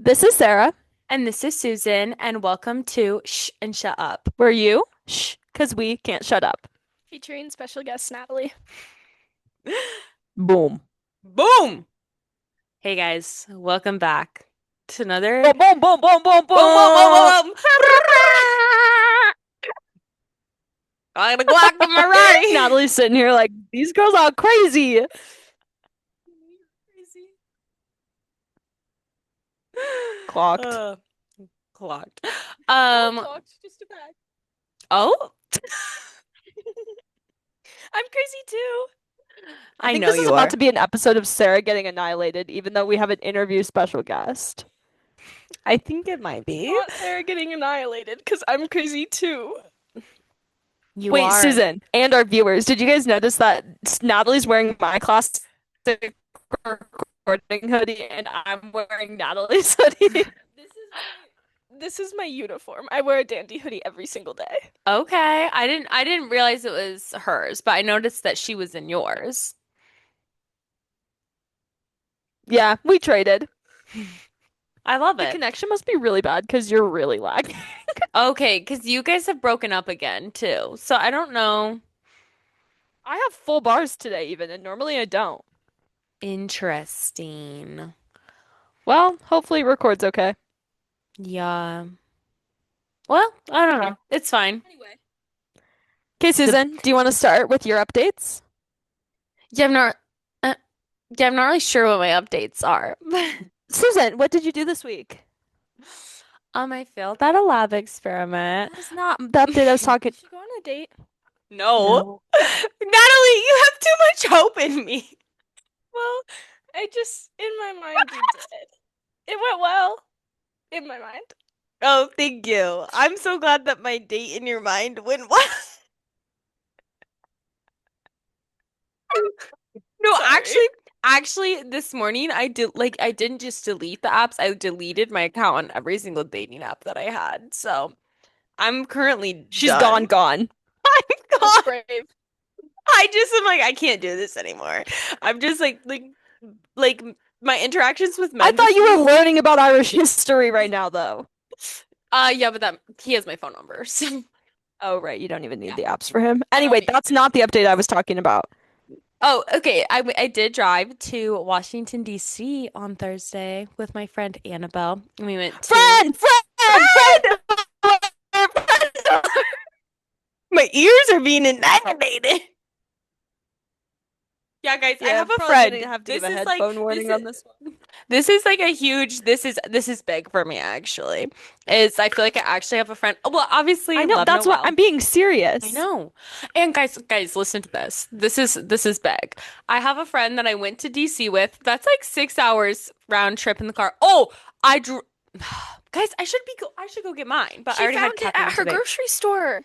This is Sarah. And this is Susan, and welcome to Shh and Shut Up. Where you? Shh, because we can't shut up. Featuring special guest Natalie. Boom. Boom! Hey guys, welcome back to another Boom, boom, boom, boom, boom, boom boom boom boom. boom boom. I'm a Glock to my right. Natalie's sitting here like, these girls are crazy. Clocked. Clocked. Just a bag. Oh, I'm crazy too. I think know this is you about are. to be an episode of Sarah getting annihilated, even though we have an interview special guest. I think it might be. Not Sarah getting annihilated because I'm crazy too. You Wait, are. Susan, and our viewers, did you guys notice that Natalie's wearing my classic recording hoodie and I'm wearing Natalie's hoodie? This is my uniform. I wear a dandy hoodie every single day. Okay. I didn't realize it was hers, but I noticed that she was in yours. Yeah, we traded. I love The it. connection must be really bad because you're really lagging. Okay, because you guys have broken up again too. So I don't know. I have full bars today, even, and normally I don't. Interesting. Well, hopefully it records okay. Yeah. Well, I don't know. It's fine. Anyway. Okay, The Susan, do you want to start with your updates? yeah, I'm not uh, yeah, I'm not really sure what my updates are. Susan, what did you do this week? I failed that a lab experiment. That is not the update I was We talking. should go on a date. No. No. Natalie, you have too much hope in me. Well, in my mind, we did. It went well. In my mind. Oh, thank you. I'm so glad that my date in your mind went well. No, Sorry. actually, this morning I didn't just delete the apps. I deleted my account on every single dating app that I had. So I'm currently She's done. gone. I'm That's gone. brave. I just am like I can't do this anymore. I'm just like my interactions with I men thought this you were week. learning about Irish history right now, though. Yeah, but that he has my phone number. So Oh, right. You don't even need yeah. the apps for him. I don't Anyway, need that's not the update I was talking about. Oh, okay. I did drive to Washington, D.C. on Thursday with my friend Annabelle. And we went to Friend, friend, Friend! friend. My ears are being inundated. Yeah, guys, I Yeah, have a probably friend. gonna have to This give a is like headphone warning on this one. this is like a huge this is big for me actually. Is I feel like I actually have a friend. Well, I obviously know, love that's why I'm Noel. being I serious. know. And guys, listen to this. This is big. I have a friend that I went to DC with. That's like 6 hours round trip in the car. Oh, I drew. Guys, I should go get mine, but I She already had found it caffeine at her today. grocery store.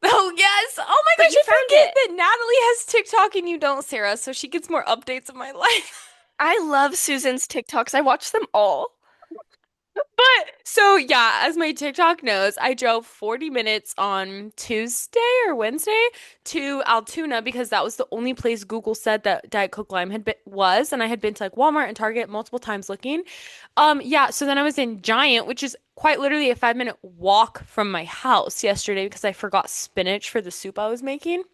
Oh yes. Oh my But gosh, you I found forget it. that Natalie has TikTok and you don't, Sarah, so she gets more updates of my life. I love Susan's TikToks. I watch them all. But so yeah, as my TikTok knows, I drove 40 minutes on Tuesday or Wednesday to Altoona because that was the only place Google said that Diet Coke Lime was, and I had been to like Walmart and Target multiple times looking. Yeah, so then I was in Giant, which is quite literally a 5 minute walk from my house yesterday because I forgot spinach for the soup I was making.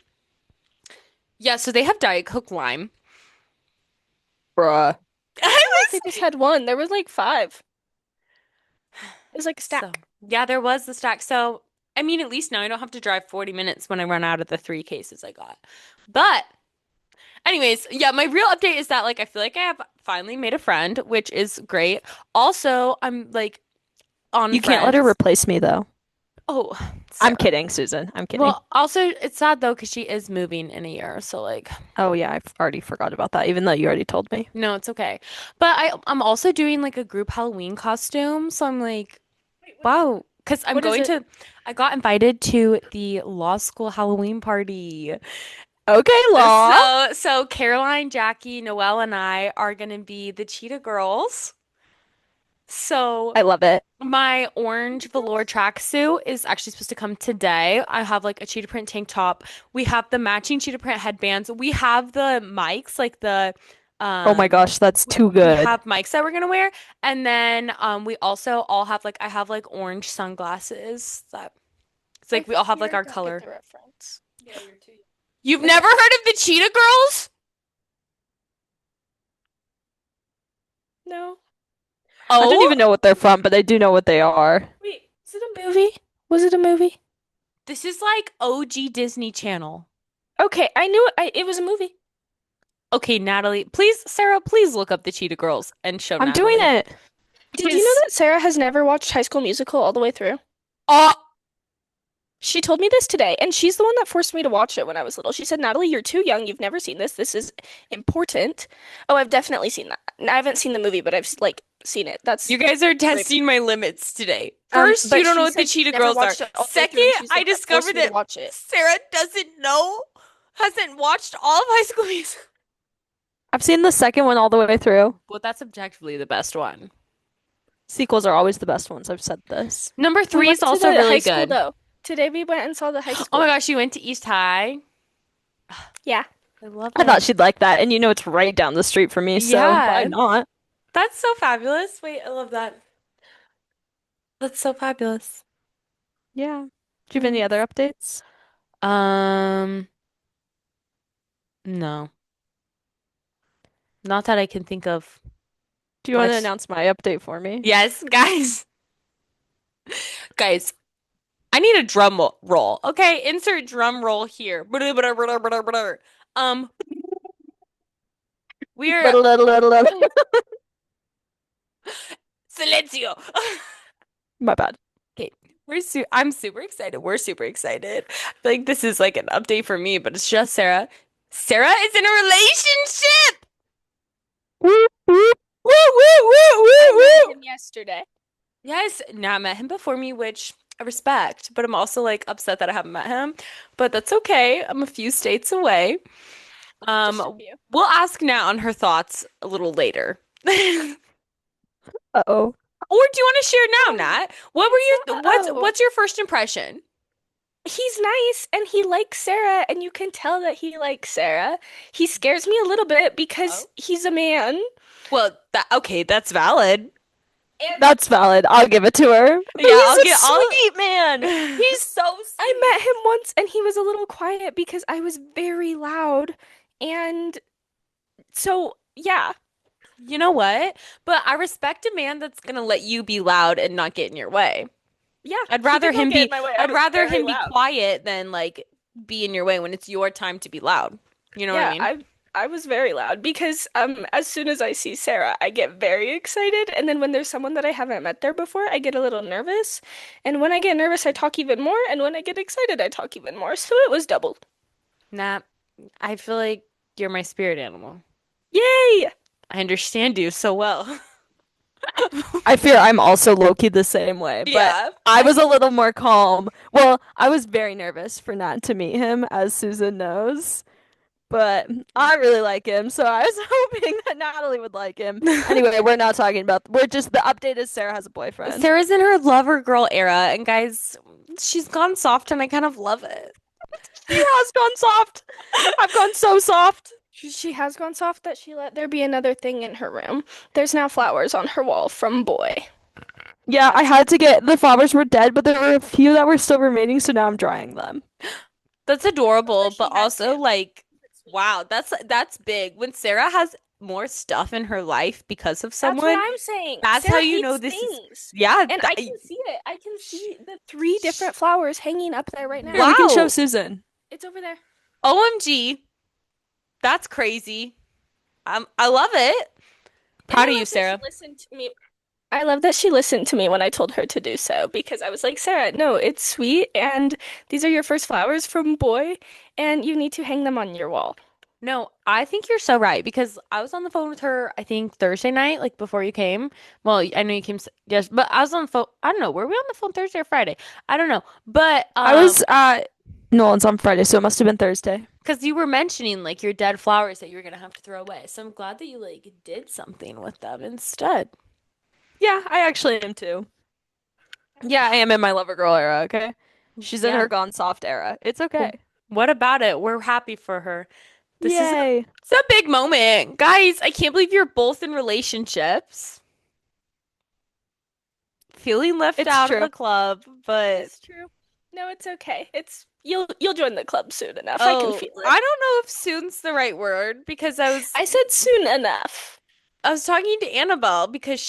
Yeah, so they have Diet Coke Lime. Bruh. I They was just had one. There was like five. It was like a so stack. yeah, there was the stack. So I mean, at least now I don't have to drive 40 minutes when I run out of the 3 cases I got. But anyways, yeah, my real update is that like I feel like I have finally made a friend, which is great. Also, I'm like on You can't let her Friends. replace me, though. Oh, I'm Sarah. kidding, Susan. I'm kidding. Well, also it's sad though because she is moving in a year, so like Oh, yeah, I've already forgot about that, even though you already told me. no, it's okay. But I'm also doing like a group Halloween costume, so I'm like wow, because What is it? I got invited to the law school Halloween party. Okay, Law. So Caroline, Jackie, Noelle, and I are gonna be the Cheetah Girls. So I love it. my orange velour tracksuit is actually supposed to come today. I have like a cheetah print tank top. We have the matching cheetah print headbands. We have the mics, like the Oh my Um, gosh, that's too we good. have mics that we're gonna wear, and then we also all have like I have like orange sunglasses that it's I like we all have like fear I our don't get color. the reference. You've Okay. never heard of the Cheetah Girls? No. I don't Oh, even know what they're from, but I do know what they are. Wait, is it a movie? Was it a movie? this is like OG Disney Channel. Okay, I knew it was a movie. Okay, Natalie, please, Sarah, please look up the Cheetah Girls and show I'm doing Natalie. it. Did you know Please. that Sarah has never watched High School Musical all the way through? Oh, She told me this today, and she's the one that forced me to watch it when I was little. She said, Natalie, you're too young. You've never seen this. This is important. Oh, I've definitely seen that. I haven't seen the movie, but I've like seen it. That's you guys are great. testing my limits today. First, you But don't know she what the said she's Cheetah never Girls are. watched it all the way through, Second, and she's the I one that forced discovered me to that watch it. Sarah doesn't know, hasn't watched all of High School Musical. I've seen the second one all the way through. Well, that's objectively the best one. Sequels are always the best ones. I've said this. Number We three is went to also the high really school good. though. Today we went and saw the high Oh school. my gosh, you went to East High. Yeah. I love I thought it. she'd like that, and you know it's right down the street for me, so why Yeah, not? that's so fabulous. Wait, I love that. That's so fabulous. Yeah. Do you have any Mm. other updates? Um, no, not that I can think of. Do you want to Let's, announce my update for me? yes, guys, guys, I need a roll. Okay, insert drum roll here. Um, we're silencio. My bad. Okay, I'm super excited. We're super excited. Like this is like an update for me, but it's just Sarah. Sarah is in a relationship. Woo, woo, woo, woo, woo, I met woo, woo. him yesterday. Yes, now I met him before me, which I respect, but I'm also like upset that I haven't met him. But that's okay. I'm a few states away. Just a few. We'll ask Nat on her thoughts a little later. Uh-oh. Or do you want to share now, Oh, Nat? What were your oh. what's your first impression? He's nice and he likes Sarah, and you can tell that he likes Sarah. He scares me a little bit because Oh. he's a man. Well, that okay, that's valid. And That's valid. I'll give it to her. But Yeah, he's I'll a get sweet man. I'll He's so I sweet. met him once and he was a little quiet because I was very loud. And so, yeah. You know what? But I respect a man that's gonna let you be loud and not get in your way. Yeah, I'd he rather did not him get in be my way. I I'd was rather very him be loud. quiet than like be in your way when it's your time to be loud. You know what I Yeah, mean? I was very loud because as soon as I see Sarah, I get very excited, and then when there's someone that I haven't met there before, I get a little nervous. And when I get nervous, I talk even more, and when I get excited, I talk even more. So it was doubled. Nah, I feel like you're my spirit animal. Yay! I understand you so well. I fear I'm also low-key the same way, but Yeah. I was a little more calm. Well, I was very nervous for not to meet him, as Susan knows. But I really like him, so I was hoping that Natalie would like him. Anyway, we're not talking about. We're just the update is Sarah has a boyfriend. Sarah's in her lover girl era, and guys, she's gone soft, and I kind of love it. She has gone soft. I've gone so soft. She has gone soft that she let there be another thing in her room. There's now flowers on her wall from Boy. Yeah, I had to get the flowers were dead, but there were a few that were still remaining, so now I'm drying them. That's adorable, She but has also to. like, wow, that's big. When Sarah has more stuff in her life because of That's what someone, I'm saying. that's how Sarah you know hates this is, things. yeah, And I can see it. I can see the three different flowers hanging up there right now. Here, we can show wow. Susan. It's over there. OMG, that's crazy. I love it. And Proud I of you, love that she Sarah. listened to me. I love that she listened to me when I told her to do so because I was like, Sarah, no, it's sweet, and these are your first flowers from Boy, and you need to hang them on your wall. No, I think you're so right because I was on the phone with her, I think Thursday night, like before you came. Well, I know you came, yes, but I was on the phone. I don't know. Were we on the phone Thursday or Friday? I don't know. But I was at Nolan's on Friday, so it must have been Thursday. because you were mentioning like your dead flowers that you were gonna have to throw away. So I'm glad that you like did something with them instead. Yeah, I actually am too. Yeah, I am in my lover girl era, okay? She's in Yeah. her gone soft era. It's okay. What about it? We're happy for her. This is Yay. it's a big moment. Guys, I can't believe you're both in relationships. Feeling left It's out of true. the club, It but is true. No, it's okay. It's you'll join the club soon enough. I can oh, feel it. I don't know if soon's the right word because I said soon enough. I was talking to Annabelle because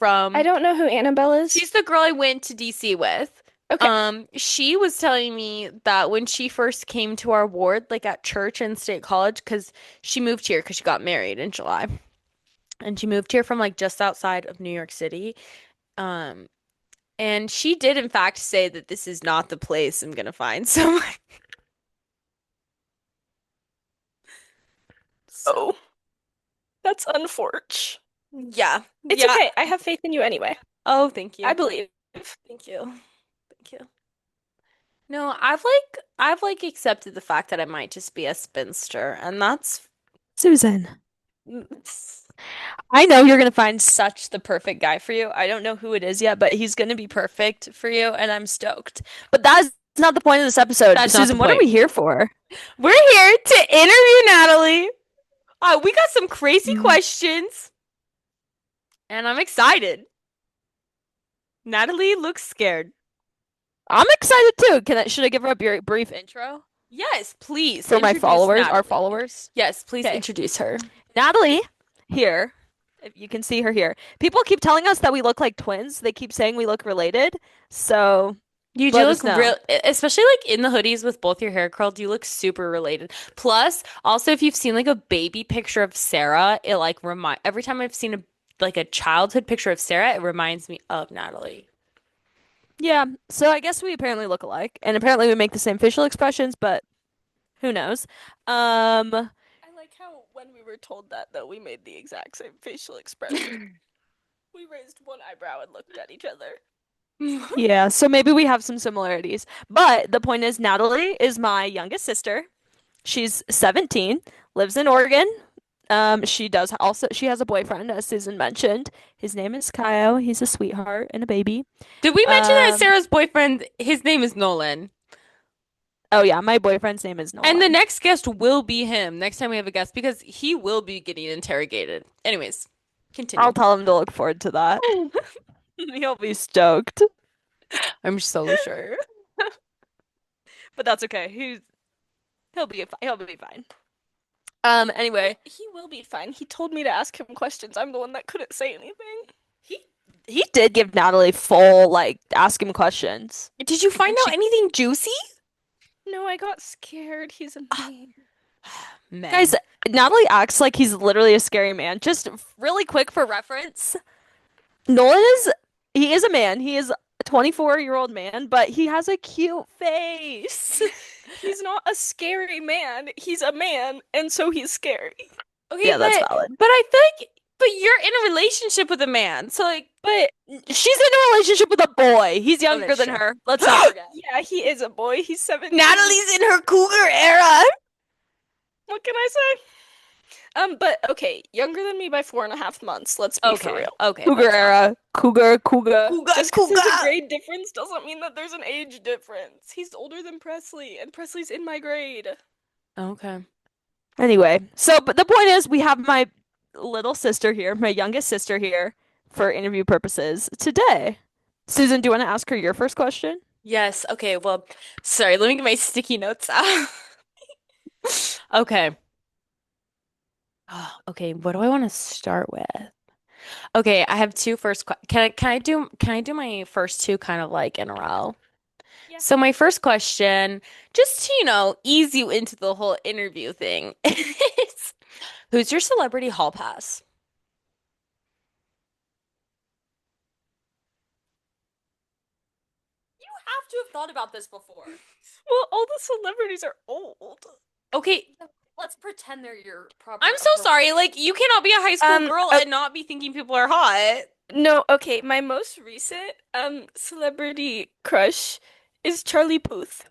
I don't know who Annabelle is. she's the girl I went to DC with. Okay. She was telling me that when she first came to our ward, like at church and state college, because she moved here because she got married in July. And she moved here from like just outside of New York City. Um, and she did in fact say that this is not the place I'm gonna find someone. So Oh, that's unfortunate. yeah. It's Yeah. okay. I have faith in you anyway. Oh, thank I you. believe. Thank you. Thank you. No, I've like accepted the fact that I might just be a spinster, and that's Susan, I know you're gonna find such the perfect guy for you. I don't know who it is yet, but he's gonna be perfect for you, and I'm stoked. But that's not the point of this episode. that's not the Susan, what are point. we here for? We're here to interview Natalie. We got some crazy Mm. questions, and I'm excited. Natalie looks scared. I'm excited too. Should I give her a brief intro Yes, please for my introduce followers, our Natalie. followers? Yes, please Okay. introduce her. Natalie here. If you can see her here. People keep telling us that we look like twins. They keep saying we look related. So You do let look us know. real, especially like in the hoodies with both your hair curled, you look super related. Plus, also if you've seen like a baby picture of Sarah, it like every time I've seen a childhood picture of Sarah, it reminds me of Natalie. Yeah. So I guess we apparently look alike, and apparently we make the same facial expressions, but who knows? I like how when we were told that though, we made the exact same facial expression. We raised one eyebrow and looked at each other. Yeah, so maybe we have some similarities. But the point is, Natalie is my youngest sister. She's 17, lives in Oregon. She has a boyfriend, as Susan mentioned. His name is Kyle. He's a sweetheart and a baby. Did we mention that Um, Sarah's boyfriend, his name is Nolan? oh yeah, my boyfriend's name is And the Nolan. next guest will be him next time we have a guest because he will be getting interrogated. Anyways, I'll continue. tell him to look forward to that. He'll be stoked. I'm so sure. But that's okay. He'll be fine. Anyway, He will be fine. He told me to ask him questions. I'm the one that couldn't say anything. he he did give Natalie full like ask him questions. Did you find out anything juicy? No, I got scared. He's a man. Men. Guys, Natalie acts like he's literally a scary man. Just really quick for reference, Nolan he is a man. He is a 24-year-old man, but he has a cute face. He's not a scary man. He's a man, and so he's scary. Okay, Yeah, that's valid. but I feel like, but you're in a relationship with a man, so like, But she's in a relationship with a boy. He's younger that's than true. her. Let's not forget. Yeah, he is a boy. He's 17. Natalie's in her cougar era. What can I say? But okay, younger than me by 4.5 months. Let's be for real. Okay, Cougar that's fine. era. Cougar. Just because there's a grade difference doesn't mean that there's an age difference. He's older than Presley, and Presley's in my grade. Okay. Anyway, but the point is, we have my little sister here, my youngest sister here, for interview purposes today. Susan, do you want to ask her your first question? Yes. Okay. Well, sorry. Let me get my sticky notes out. Okay. Okay. What do I want to start with? Okay. I have two first. Can I do my first two kind of like in a row? Yeah. So my first question, just to, ease you into the whole interview thing, is who's your celebrity hall pass? You have to have thought about this before. Well, all the celebrities are old. Okay, Let's pretend they're your proper. I'm so sorry. Like, you cannot be a high school girl and not be thinking people are hot. No, okay, my most recent celebrity crush is Charlie Puth.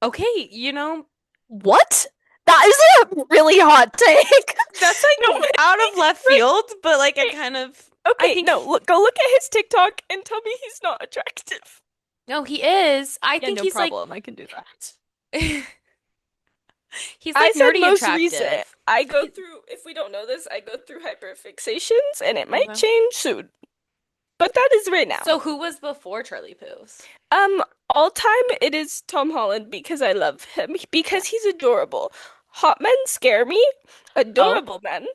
Okay, What? That is a really hot take. that's like out of left field, but like I kind of. Okay, think- no, go look at his TikTok and tell me he's not attractive. No, he is. I Yeah, think no he's problem. I can do that. like. He's I like said nerdy most recent. attractive. I go through, if we don't know this, I go through hyperfixations and it might Okay. change soon. But that is right now. So who was before Charlie Puth? Um, all time it is Tom Holland because I love him Yeah. because he's adorable. Hot men scare me. Oh, Adorable men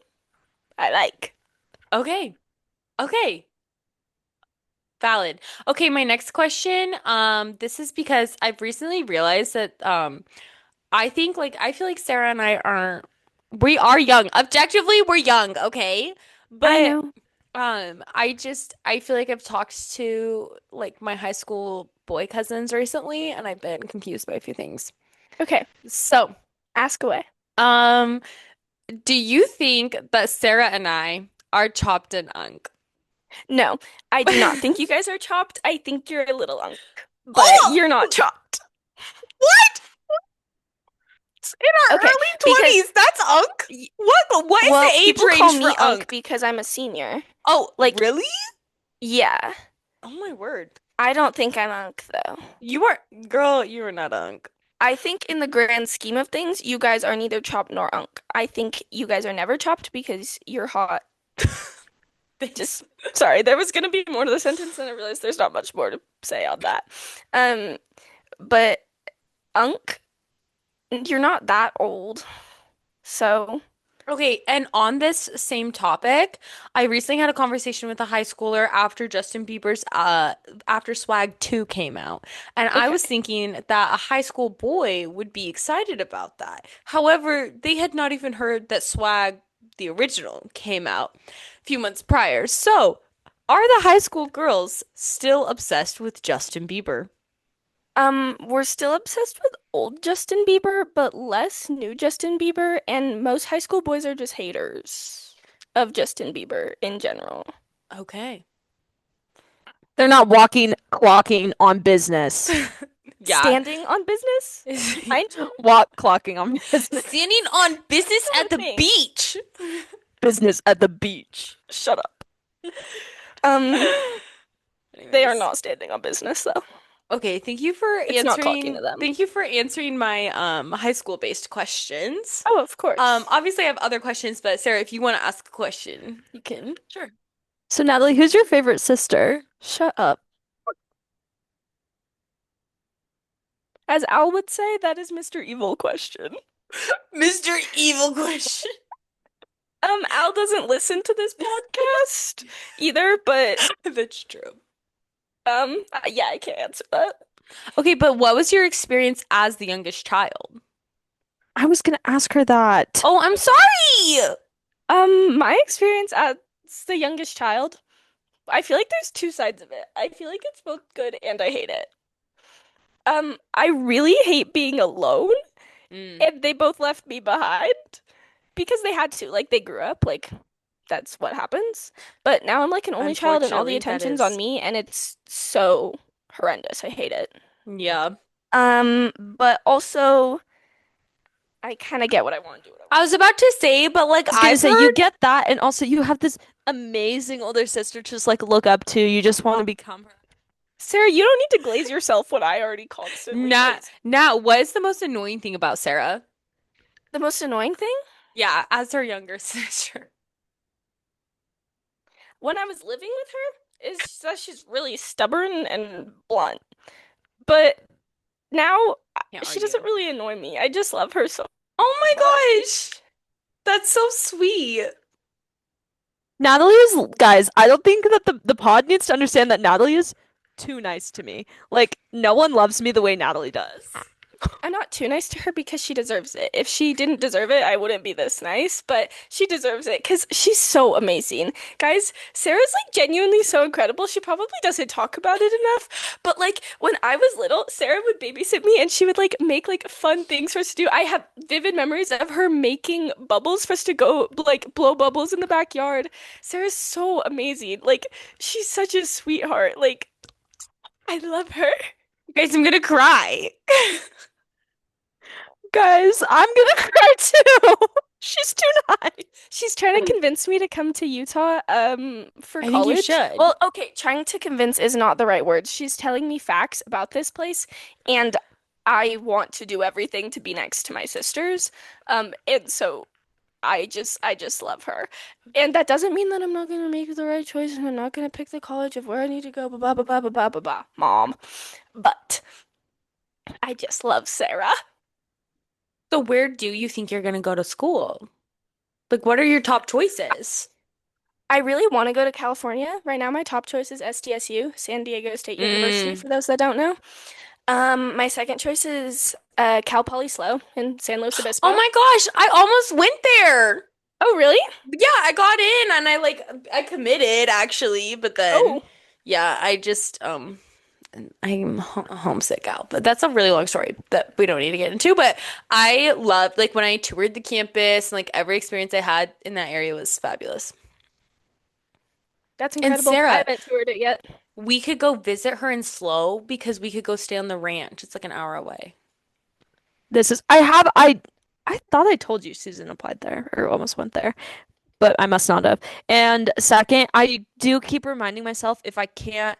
I like. okay. Okay. Valid. Okay, my next question. This is because I've recently realized that I think like I feel like Sarah and I aren't we are young. Objectively, we're young, okay? I But know. I feel like I've talked to like my high school boy cousins recently and I've been confused by a few things. Okay, So, ask away. um, do you think that Sarah and I are chopped and unk? No, I do not think you guys are chopped. I think you're a little unk, but Oh, you're not chopped. what? In our Okay, early because 20s, that's unk? y- What is well, the age people call range for me unk unk? because I'm a senior. Oh, Like, really? yeah, Oh my word. I don't think I'm unk though. You are, girl, you are not unk. I think in the grand scheme of things, you guys are neither chopped nor unk. I think you guys are never chopped because you're hot. Thanks. Just sorry, there was gonna be more to the sentence, and I realized there's not much more to say on that. Um, but unk, you're not that old, so Okay, and on this same topic, I recently had a conversation with a high schooler after Justin Bieber's after Swag 2 came out. And I was okay. thinking that a high school boy would be excited about that. However, they had not even heard that Swag the original came out a few months prior. So, are the high school girls still obsessed with Justin Bieber? We're still obsessed with old Justin Bieber, but less new Justin Bieber, and most high school boys are just haters of Justin Bieber in general. Okay. They're not walking, clocking on business. Yeah. Standing on business? I Walk, clocking on business. Standing on business know at a the thing. beach. Business at the beach. Shut up. Um, they are Anyways. not standing on business though. Okay, It's not clocking to them. thank you for answering my high school based questions. Oh, of course. Obviously I have other questions, but Sarah, if you want to ask a question, you can. Sure. So, Natalie, who's your favorite sister? Shut up. As Al would say, that is Mr. Evil question. Mr. Evil question. Al doesn't listen to this podcast either, but That's true. yeah, I can't answer that. Okay, but what was your experience as the youngest child? I was gonna ask her that. Oh, I'm sorry. My experience as the youngest child, I feel like there's two sides of it. I feel like it's both good and I hate it. I really hate being alone, Mm, and they both left me behind because they had to. Like, they grew up, like, that's what happens. But now I'm like an only child, and all the unfortunately, that attention's on is. me, and it's so horrendous. I hate it. Yeah. But also, I kind of get what I want to do. What I I was about to say, but like I was gonna I've say you heard. get that, and also you have this amazing older sister to just like look up to. You just want to become her. Sarah, you don't need to glaze yourself when I already constantly Not glaze. now, what is the most annoying thing about Sarah? The most annoying thing Yeah, as her younger sister. when I was living with her is that she's really stubborn and blunt. But now Can't she doesn't argue. really annoy me. I just love her so Oh my much. gosh. That's so sweet. Natalie is, guys, I don't think that the pod needs to understand that Natalie is too nice to me. Like, no one loves me the way Natalie does. I'm not too nice to her because she deserves it. If she didn't deserve it, I wouldn't be this nice, but she deserves it because she's so amazing. Guys, Sarah's like genuinely so incredible. She probably doesn't talk about it enough, but like when I was little, Sarah would babysit me and she would like make like fun things for us to do. I have vivid memories of her making bubbles for us to go like blow bubbles in the backyard. Sarah's so amazing. Like she's such a sweetheart. Like I love her. Guys, I'm gonna cry. Guys, I'm gonna cry too. She's too nice. She's trying to convince me to come to Utah for I think you college. should. Well, okay, trying to convince is not the right word. She's telling me facts about this place and I want to do everything to be next to my sisters. And so I just love her. And that doesn't mean that I'm not gonna make the right choice and I'm not gonna pick the college of where I need to go, blah blah blah blah blah blah blah, mom. But I just love Sarah. So where do you think you're gonna go to school? Like, what are your top choices? I really want to go to California. Right now, my top choice is SDSU, San Diego State University, Mm. for those that don't know. My second choice is Cal Poly SLO in San Luis Oh Obispo. my gosh, I almost went there. Oh, really? Yeah, I got in and I committed actually, but then Oh, yeah, I'm homesick out. But that's a really long story that we don't need to get into, but I loved like when I toured the campus and like every experience I had in that area was fabulous. that's And incredible. I Sarah, haven't toured it yet. we could go visit her in Slow because we could go stay on the ranch. It's like an hour away. This is I thought I told you Susan applied there or almost went there, but I must not have. And second, I do keep reminding myself if I can't,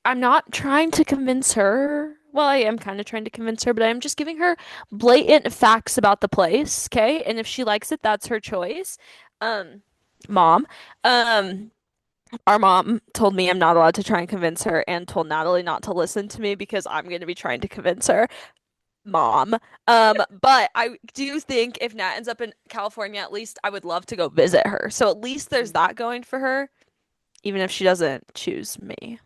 I'm not trying to convince her. Well, I am kind of trying to convince her, but I am just giving her blatant facts about the place, okay? And if she likes it, that's her choice. Um, mom, um, our mom told me I'm not allowed to try and convince her and told Natalie not to listen to me because I'm going to be trying to convince her. Mom. But I do think if Nat ends up in California, at least I would love to go visit her. So at least there's that going for her, even if she doesn't choose me.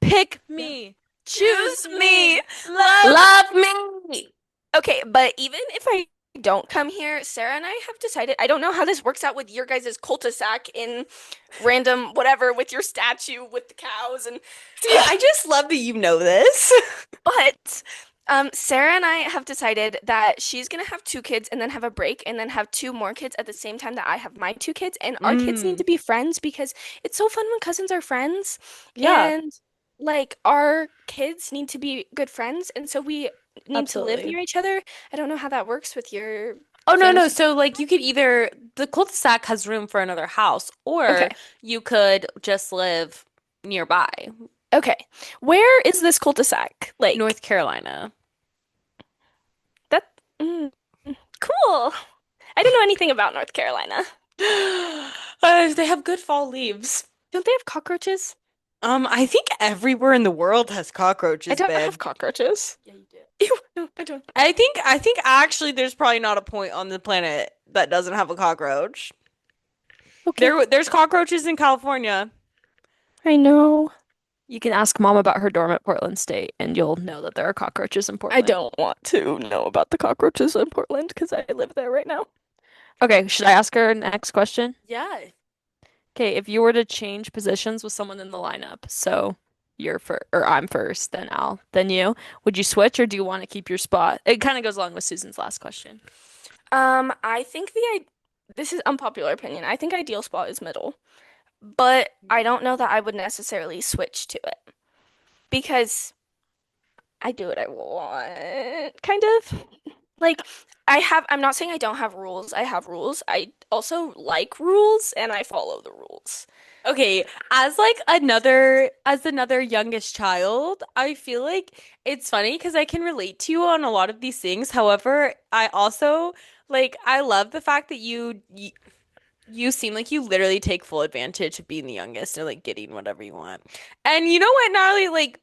Pick Yeah. me. Choose Choose me. me. Love. Love me. Okay, but even if I don't come here, Sarah and I have decided, I don't know how this works out with your guys' cul-de-sac in random whatever with your statue with the cows and See, I just love that you know this. but Sarah and I have decided that she's gonna have two kids and then have a break and then have two more kids at the same time that I have my two kids and our kids need Mm, to be friends because it's so fun when cousins are friends Yeah, and like our kids need to be good friends and so we need to live absolutely. near each other. I don't know how that works with your oh no, no. fantasy. So like you could either the cul-de-sac has room for another house, Okay. or you could just live nearby, Okay. Where is this cul-de-sac? Like North Carolina. that cool. I don't know anything about North Carolina. They have good fall leaves. Don't they have cockroaches? I think everywhere in the world has I cockroaches, don't babe. have cockroaches. Yeah, you do. Ew, no, I don't. I think actually there's probably not a point on the planet that doesn't have a cockroach. Okay. There's cockroaches in California. I know. You can ask mom about her dorm at Portland State, and you'll know that there are cockroaches in I Portland. don't want to know about the cockroaches in Portland because I live there right now. Okay, should I ask her next question? Yeah. Okay, if you were to change positions with someone in the lineup, so you're first or I'm first, then Al, then you, would you switch or do you want to keep your spot? It kind of goes along with Susan's last question. I think this is unpopular opinion. I think ideal spot is middle, but I don't know that I would necessarily switch to it because I do what I want, kind of. Like I'm not saying I don't have rules. I have rules. I also like rules and I follow the rules. Okay, as another youngest child, I feel like it's funny because I can relate to you on a lot of these things. However, I also I love the fact that you seem like you literally take full advantage of being the youngest and like getting whatever you want. And you know what, Natalie,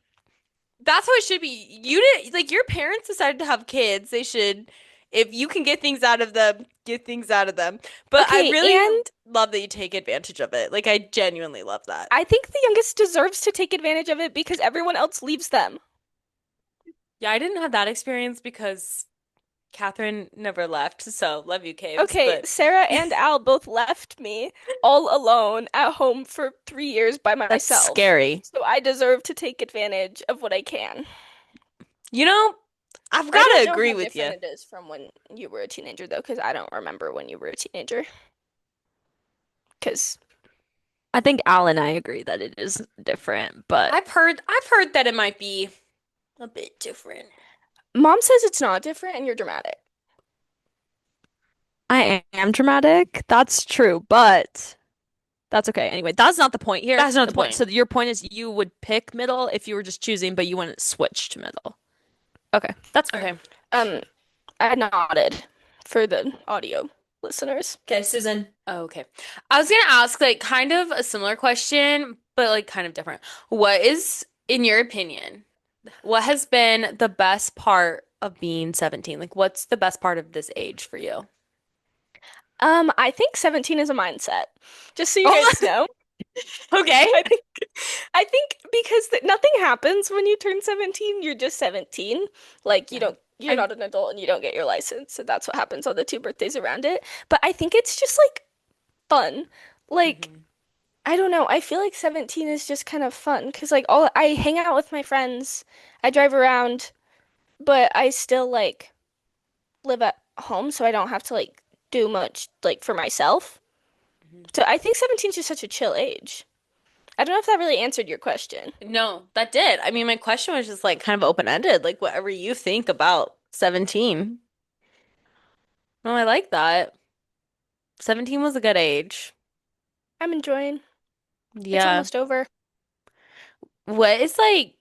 that's how it should be. You did like your parents decided to have kids. They should, if you can get things out of them, get things out of them. But I Okay, really and love that you take advantage of it. Like I genuinely love that. I think the youngest deserves to take advantage of it because everyone else leaves them. Yeah, I didn't have that experience because Catherine never left. So love you, Caves. Okay, But Sarah and Al both left me all alone at home for 3 years by That's myself. scary. So I deserve to take advantage of what I can. you know, I've I got don't to know agree how with you. different it is from when you were a teenager, though, because I don't remember when you were a teenager. Because, I think Al and I agree that it is different, but I've heard that it might be a bit different. Mom says it's not different and you're dramatic. I am dramatic. That's true, but that's okay. Anyway, that's not the point here. That's not The the point, point. so your point is you would pick middle if you were just choosing, but you wouldn't switch to middle. Okay, that's fair. Okay. Um, I nodded for the audio listeners. Okay, Susan. Oh, okay. I was gonna ask like kind of a similar question, but like kind of different. What is, in your opinion, what has been the best part of being 17? Like, what's the best part of this age for you? I think 17 is a mindset. Just so you Oh, guys know. okay. I think I think because nothing happens when you turn 17, you're just 17. Like Yeah. you're I'm not an adult and you don't get your license. So that's what happens on the two birthdays around it. But I think it's just like fun. Like Mhm. I don't know. I feel like 17 is just kind of fun because like all I hang out with my friends. I drive around, but I still like live at home so I don't have to like do much like for myself. Mhm. So I think 17 is just such a chill age. I don't know if that really answered your question. No, that did. I mean, my question was just like kind of open-ended, like whatever you think about 17. No, I like that. 17 was a good age. I'm enjoying. It's Yeah. almost over. What is like,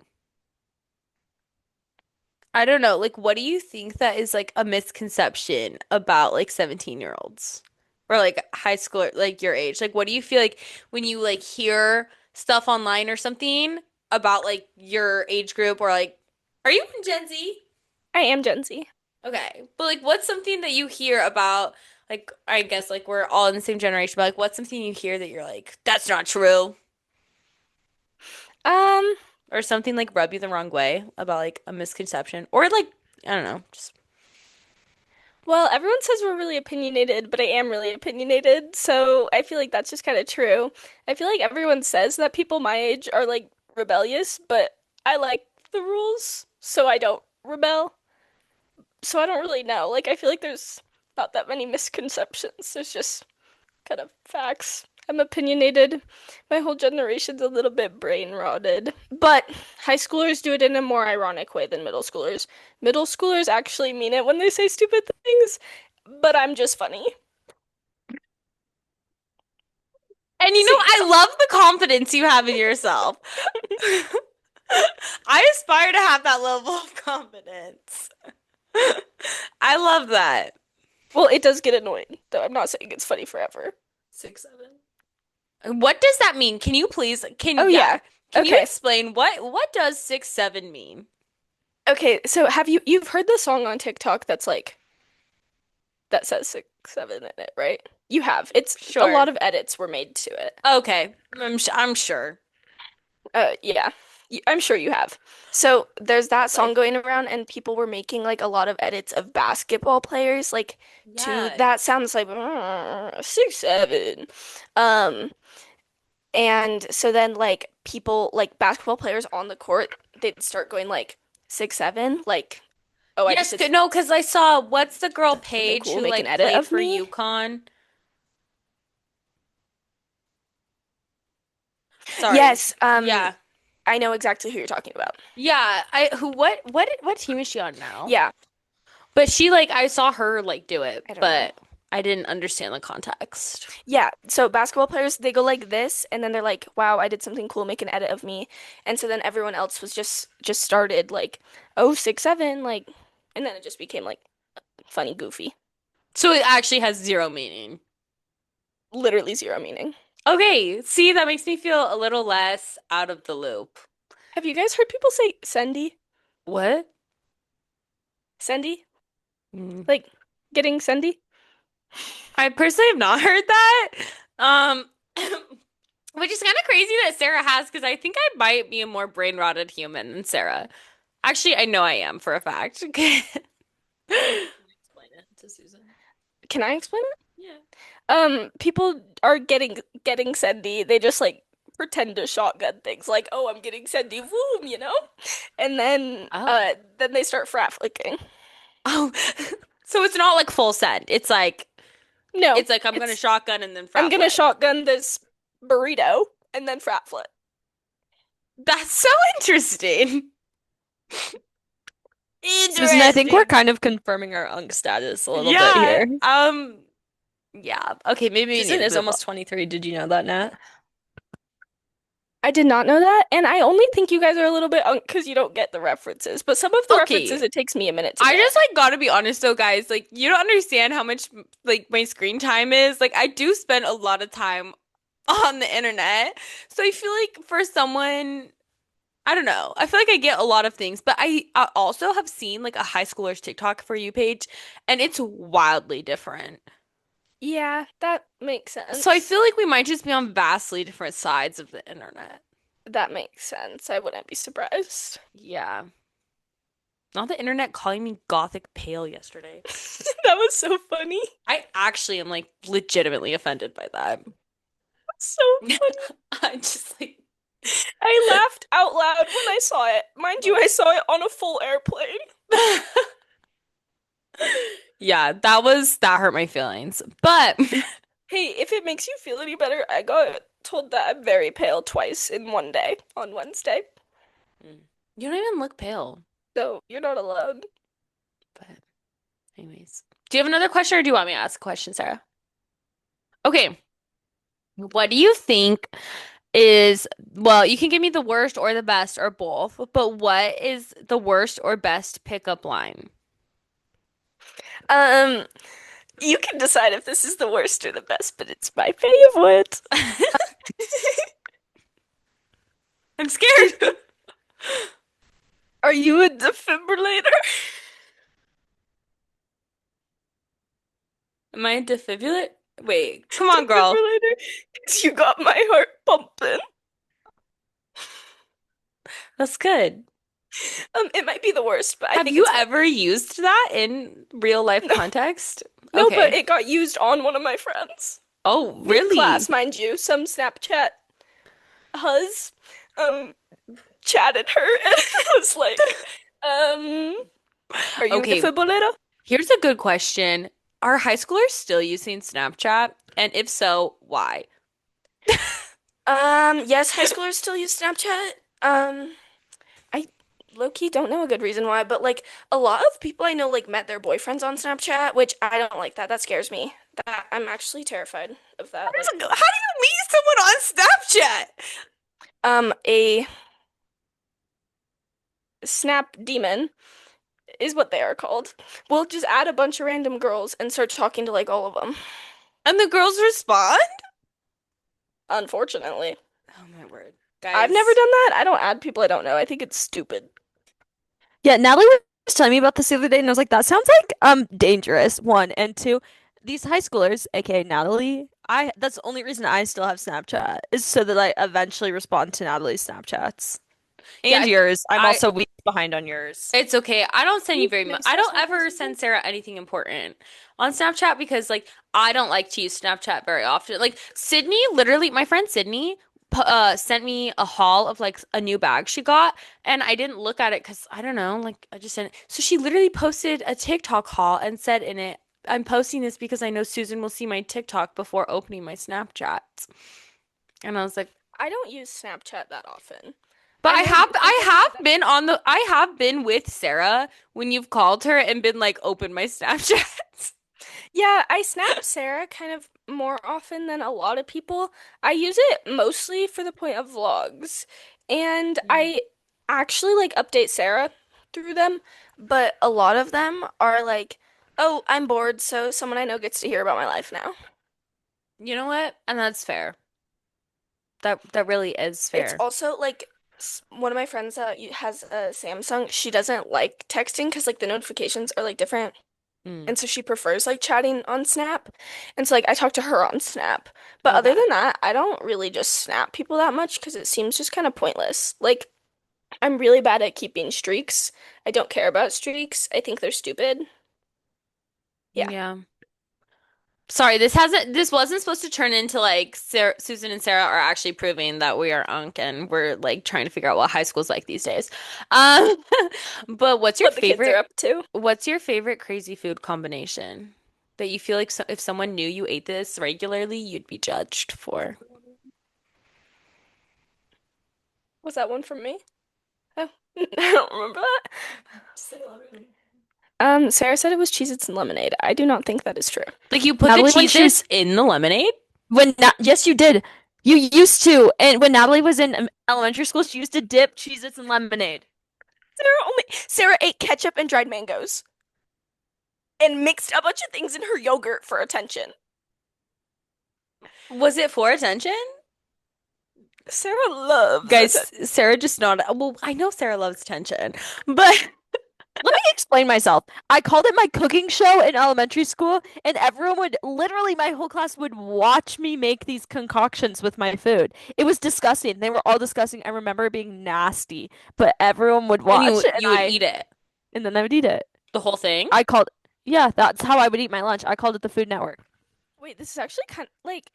I don't know, like what do you think that is like a misconception about like 17-year-olds or like high school, like your age? Like what do you feel like when you like hear stuff online or something about like your age group or like, are you in Gen Z? I am Gen Z. Okay. But like what's something that you hear about like I guess like we're all in the same generation, but like what's something you hear that you're like, that's not true? Um, Or something like rub you the wrong way about like a misconception or like I don't know, just well, everyone says we're really opinionated, but I am really opinionated, so I feel like that's just kind of true. I feel like everyone says that people my age are like rebellious, but I like the rules, so I don't rebel. So I don't really know. Like, I feel like there's not that many misconceptions. There's just kind of facts. I'm opinionated. My whole generation's a little bit brain rotted. But high schoolers do it in a more ironic way than middle schoolers. Middle schoolers actually mean it when they say stupid things, but I'm just funny. and you So know, yeah. I love the confidence you have in yourself. I aspire to have that level of confidence. I love that. Well, it does get annoying, though I'm not saying it's funny forever. 6'7". What does that mean? Can you please Oh yeah, yeah. can you Okay. explain what does 6'7" mean? Okay, so have you've heard the song on TikTok that's like that says 6, 7 in it, right? You have. It's a Sure. lot of edits were made to it. Okay. I'm sure. Yeah. I'm sure you have. So there's that Probably. song going around, and people were making like a lot of edits of basketball players, like to Yeah. that sounds like 6, 7. Um, and so then like people like basketball players on the court, they'd start going like 6, 7, like, oh, I just Yes, did no, because I saw what's the girl something Paige cool, who make an like edit played of for me. UConn? Sorry. Yes, Yeah. I know exactly who you're talking about. Yeah, I who what team is she on now? Yeah, But she like I saw her like do it, I don't know. but I didn't understand the context. Yeah, so basketball players, they go like this, and then they're like, "Wow, I did something cool, make an edit of me." And so then everyone else was just started like, "Oh, 6, 7," like, and then it just became like funny, goofy, So it actually has zero meaning. literally zero meaning. Okay, see, that makes me feel a little less out of the loop. Have you guys heard people say "sendy"? What? Sendy? Mm. Like getting sendy? I personally have not heard that. Um, which is kind of crazy that Sarah has because I think I might be a more brain-rotted human than Sarah. Actually, I know I am for a fact. Explain it to Susan. Can I explain it? Yeah. People are getting sendy. They just like pretend to shotgun things like, "Oh, I'm getting sendy, boom," you know? And Oh. then they start frat flicking. Oh. So it's not like full send. No, It's like I'm gonna it's shotgun and then I'm frat gonna flick. shotgun this burrito and then frat flip. That's so interesting. Susan, I think we're Interesting. kind of confirming our unk status a little bit Yeah. here. Yeah. Okay, maybe we need Susan to is move on. almost 23. Did you know that, Nat? I did not know that, and I only think you guys are a little bit because you don't get the references. But some of the Okay. references, it takes me a minute to I get. just like gotta be honest though, guys. Like, you don't understand how much like my screen time is. Like, I do spend a lot of time on the internet. So I feel like for someone, I don't know. I feel like I get a lot of things, but I also have seen like a high schooler's TikTok for you page, and it's wildly different. Yeah, that makes So I sense. feel like we might just be on vastly different sides of the internet. That makes sense. I wouldn't be surprised. Yeah. Not the internet calling me gothic pale yesterday. That was so funny. I actually am like legitimately offended by that. So funny. I just like I laughed out loud when I saw it. Mind you, I saw it on a full airplane. yeah, that hurt my feelings. But Hey, if it makes you feel any better, I got told that I'm very pale twice in one day on Wednesday. you don't even look pale. So you're not alone. But anyways, do you have another question or do you want me to ask a question, Sarah? Okay. What do you think is, well, you can give me the worst or the best or both, but what is the worst or best pickup line? Um, you can decide if this is the worst or the best, but it's my favorite. I'm scared. Are you a defibrillator? Am I a defibrillator? Wait, come on, girl. Defibrillator? 'Cause you got my heart pumping. That's good. It might be the worst, but I Have think you it's my ever used that in real life no, context? no, but Okay. it got used on one of my friends. Oh, Mid-class, really? mind you. Some Snapchat huz um chatted her and I was like, are you a Okay, defibrillator? here's a good question. Are high schoolers still using Snapchat? And if so, why? Yes, high schoolers still use Snapchat. I low-key don't know a good reason why, but like a lot of people I know like met their boyfriends on Snapchat, which I don't like that. That scares me. That I'm actually terrified of that. Like, How do you meet someone on Snapchat? a Snap demon is what they are called. We'll just add a bunch of random girls and start talking to like all of them. And the girls respond? Unfortunately. Oh my word. I've never Guys, done that. I don't add people I don't know. I think it's stupid. Yeah, Natalie was telling me about this the other day, and I was like, that sounds like dangerous. One and two, these high schoolers, aka Natalie, I that's the only reason I still have Snapchat is so that I eventually respond to Natalie's Snapchats yeah, and yours. I'm I also weeks behind on yours. it's okay. I don't send you very much. Nice I to don't Snapchat ever something. send Sarah anything important on Snapchat because like I don't like to use Snapchat very often. Like Sydney, literally, my friend Sydney sent me a haul of like a new bag she got, and I didn't look at it because I don't know, like I just didn't. So she literally posted a TikTok haul and said in it, "I'm posting this because I know Susan will see my TikTok before opening my Snapchat." And I was like, I don't use Snapchat that often. but I know you guys don't use that. I have been with Sarah when you've called her and been like, open my Snapchat. Yeah, I snap Sarah kind of more often than a lot of people. I use it mostly for the point of vlogs. And Mm. I actually like update Sarah through them, but a lot of them are like, "Oh, I'm bored, so someone I know gets to hear about my life now." You know what? And that's fair. That really is It's fair. also like one of my friends has a Samsung. She doesn't like texting because like the notifications are like different. Mm. And so she prefers like chatting on Snap. And so like I talk to her on Snap. But other Okay. than that, I don't really just snap people that much because it seems just kind of pointless. Like I'm really bad at keeping streaks. I don't care about streaks. I think they're stupid. Yeah. Yeah. Sorry, this wasn't supposed to turn into like Susan and Sarah are actually proving that we are unk and we're like trying to figure out what high school's like these days. Um, but What the kids are up to. what's your favorite crazy food combination that you feel like if someone knew you ate this regularly, you'd be judged for? Was that one from me? Oh, I don't remember that. Sarah said it was Cheez-Its and lemonade. I do not think that is true. Like you put the Natalie, when she was Cheez-Its in the lemonade? when Na yes, you did. You used to, and when Natalie was in elementary school, she used to dip Cheez-Its in lemonade. Sarah ate ketchup and dried mangoes and mixed a bunch of things in her yogurt for attention. Was it for attention? Sarah loves attention. Guys, Sarah just not. Well, I know Sarah loves attention, but Let me explain myself. I called it my cooking show in elementary school, and everyone would literally, my whole class would watch me make these concoctions with my food. It was disgusting. They were all disgusting. I remember it being nasty, but everyone would and watch, and you would eat it, and then I would eat it. the whole thing. I called, yeah, that's how I would eat my lunch. I called it the Food Network. Wait, this is actually kind of like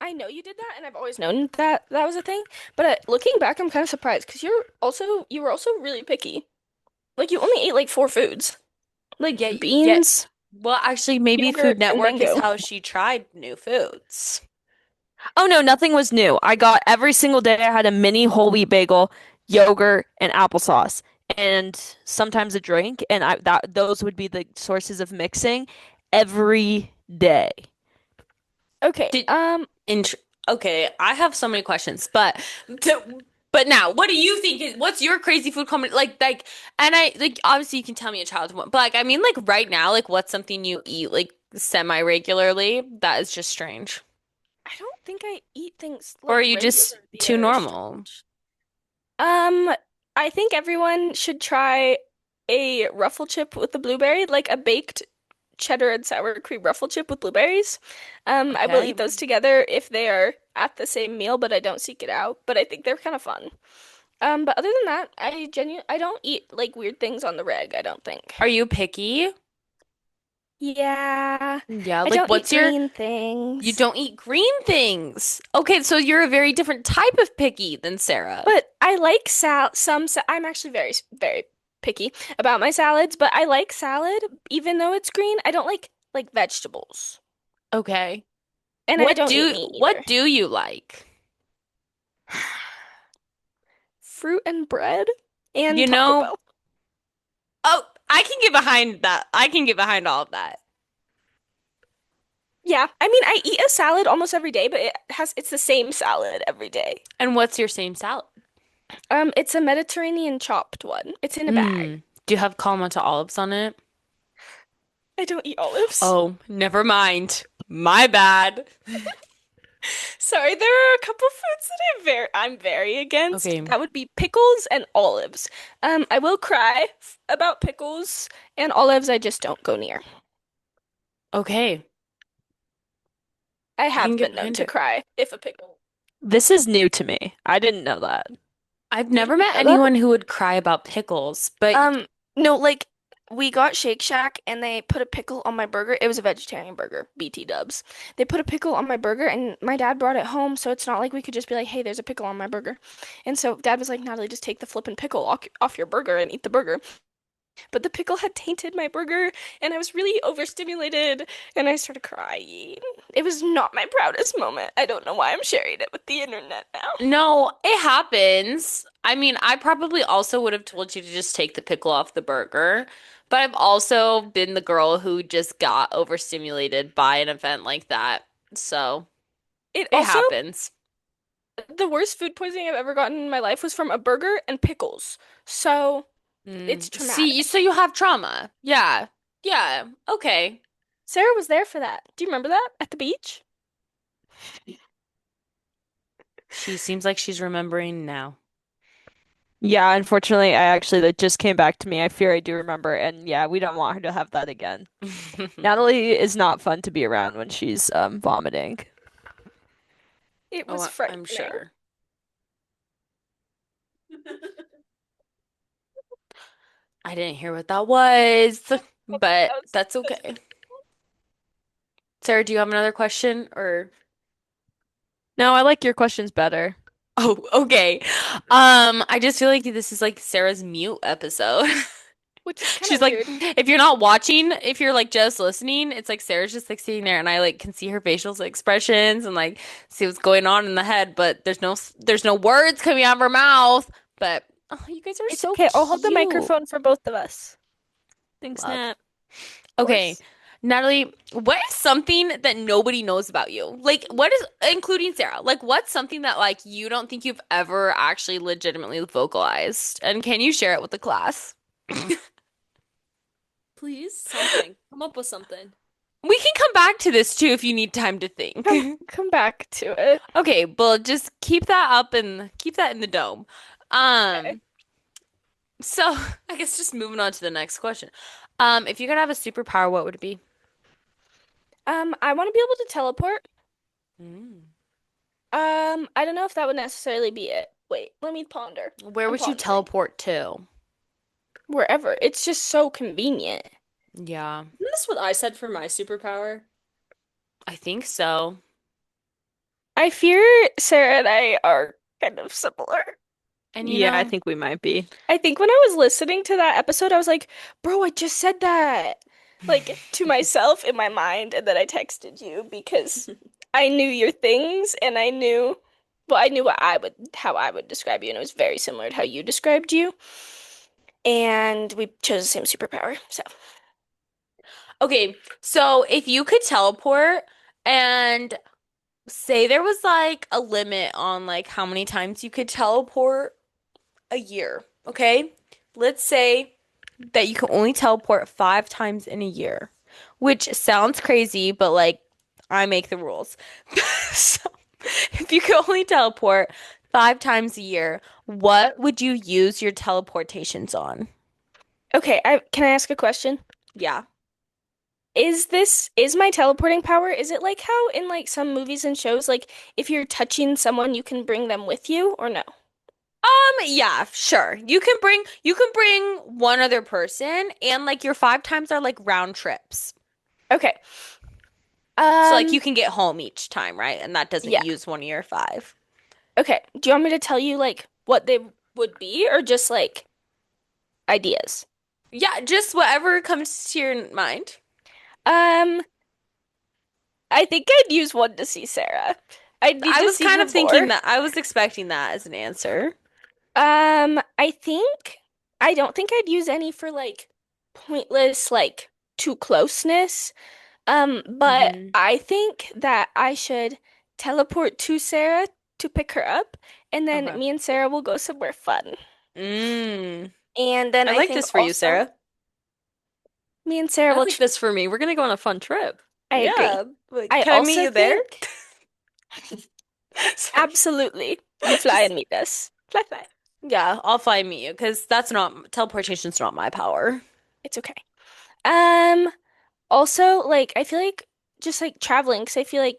I know you did that, and I've always known that that was a thing. But looking back, I'm kind of surprised because you were also really picky. Like you only ate like four foods, like Yeah, yeah. beans, Well, actually, maybe Food yogurt, and Network is mango. how she tried new foods. Oh no, nothing was new. I got every single day I had a mini whole wheat bagel, yogurt, and applesauce, and sometimes a drink, and I that those would be the sources of mixing every day. Okay. Did int Okay, I have so many questions, but now, what do you think what's your crazy food comment and I like obviously you can tell me a child's one, but like I mean like right now, like what's something you eat like semi-regularly that is just strange? I don't think I eat things Or like are you just regularly too that are normal? strange. Um, I think everyone should try a ruffle chip with the blueberry, like a baked cheddar and sour cream ruffle chip with blueberries. I will Okay. eat those together if they are at the same meal, but I don't seek it out. But I think they're kind of fun. But other than that, I don't eat like weird things on the reg, I don't think. Are you picky? Yeah, Yeah, I like don't eat what's your green you things. don't eat green things. Okay, so you're a very different type of picky than Sarah. But I like I'm actually very picky about my salads, but I like salad even though it's green. I don't like vegetables. Okay. And I don't eat meat either. What do you like? Fruit and bread and You Taco know, Bell. oh, I can get behind that. I can get behind all of that. Yeah, I mean I eat a salad almost every day, but it's the same salad every day. And what's your same salad? It's a Mediterranean chopped one. It's in a bag. Do you have Kalamata olives on it? I don't eat olives. Oh, never mind. My bad. Sorry, there are a couple foods that I'm very against. Okay. That would be pickles and olives. I will cry about pickles and olives. I just don't go near. Okay. I I can have get been known behind to it. cry if a pickle. This is new to me. I didn't know that. I've You never didn't met know that? anyone who would cry about pickles, but No, like we got Shake Shack and they put a pickle on my burger. It was a vegetarian burger, BT dubs. They put a pickle on my burger and my dad brought it home, so it's not like we could just be like, "Hey, there's a pickle on my burger." And so dad was like, "Natalie, just take the flippin' pickle off your burger and eat the burger." But the pickle had tainted my burger and I was really overstimulated and I started crying. It was not my proudest moment. I don't know why I'm sharing it with the internet now. no, it happens. I mean, I probably also would have told you to just take the pickle off the burger, but I've also been the girl who just got overstimulated by an event like that. So It it also, happens. the worst food poisoning I've ever gotten in my life was from a burger and pickles. So it's See, traumatic. so you have trauma. Yeah. Yeah. Okay. Sarah was there for that. Do you remember that at the beach? She seems like she's remembering now. Yeah, unfortunately, I actually that just came back to me. I fear I do remember, and yeah, we don't want her to have that again. Natalie is not fun to be around when she's vomiting. It Oh, was I'm frightening. sure. I didn't hear what that was, but That was, that's okay. Sarah, do you have another question or? No, I like your questions better. Oh, okay. I just feel like this is like Sarah's mute episode. which is kind She's of like, weird. if you're not watching, if you're like just listening, it's like Sarah's just like sitting there and I like can see her facial expressions and like see what's going on in the head, but there's no words coming out of her mouth. But oh, you guys are It's so okay. I'll hold the cute. microphone for both of us. Thanks, Love. Nat. Of Okay. course. Natalie, what is something that nobody knows about you? Like, what is, including Sarah, like, what's something that, like, you don't think you've ever actually legitimately vocalized? And can you share it with the class? Please, something. Come up with something. We can come back to this too if you need time to think. Come back to it. Okay, well, just keep that up and keep that in the dome. Okay. Um, so I guess just moving on to the next question. If you could have a superpower, what would it be? I want to be able to teleport. Mm. I don't know if that would necessarily be it. Wait, let me ponder. Where I'm would you pondering. teleport to? Wherever. It's just so convenient. Yeah, Isn't this what I said for my superpower? I think so. I fear Sarah and I are kind of similar. And you Yeah, I know, think we might be. I think when I was listening to that episode, I was like, bro, I just said that. Like to myself in my mind, and then I texted you because I knew your things and I knew, well, I knew how I would describe you, and it was very similar to how you described you. And we chose the same superpower. So, okay, so if you could teleport and say there was like a limit on like how many times you could teleport a year, okay? Let's say that you can only teleport 5 times in a year, which sounds crazy, but like I make the rules. So if you could only teleport 5 times a year, what would you use your teleportations on? okay, I can I ask a question? Yeah. Is my teleporting power, is it like how in like some movies and shows, like if you're touching someone, you can bring them with you or no? Yeah, sure. You can bring one other person and like your 5 times are like round trips. Okay. So like Um, you can get home each time, right? And that doesn't yeah. use one of your five. Okay. Do you want me to tell you like what they would be or just like ideas? Yeah, just whatever comes to your mind. Um, I think I'd use one to see Sarah. I'd need I to was see kind her of thinking more. that I was expecting that as an answer. I think I don't think I'd use any for like pointless like too closeness. But Hmm. I think that I should teleport to Sarah to pick her up, and then Okay. me and Sarah will go somewhere fun. Mm. And then I I like think this for you, also Sarah. me and Sarah I will like ch this for me. We're gonna go on a fun trip. I agree. Yeah, like I can I meet also you there? think Sorry. absolutely you fly Just and meet us. Fly, fly. yeah, I'll fly and meet you because that's not teleportation's not my power. It's okay. Um, Also, like, I feel like just like traveling, because I feel like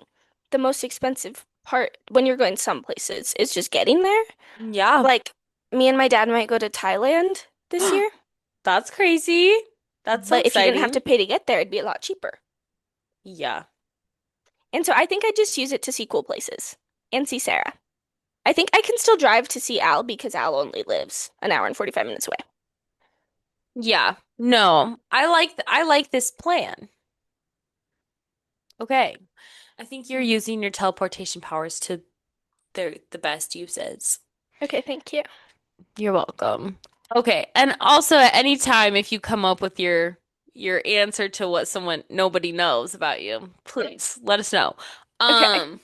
the most expensive part when you're going some places is just getting there. Yeah. Like, me and my dad might go to Thailand this year, That's crazy. That's so but if you didn't have to exciting. pay to get there, it'd be a lot cheaper. Yeah. And so I think I just use it to see cool places and see Sarah. I think I can still drive to see Al because Al only lives an hour and 45 minutes away. Yeah. No, I like this plan. Okay. I think you're using your teleportation powers to the best uses. Okay, thank you. You're welcome. Okay. And also at any time if you come up with your answer to what someone nobody knows about you, please let us know. Okay. Um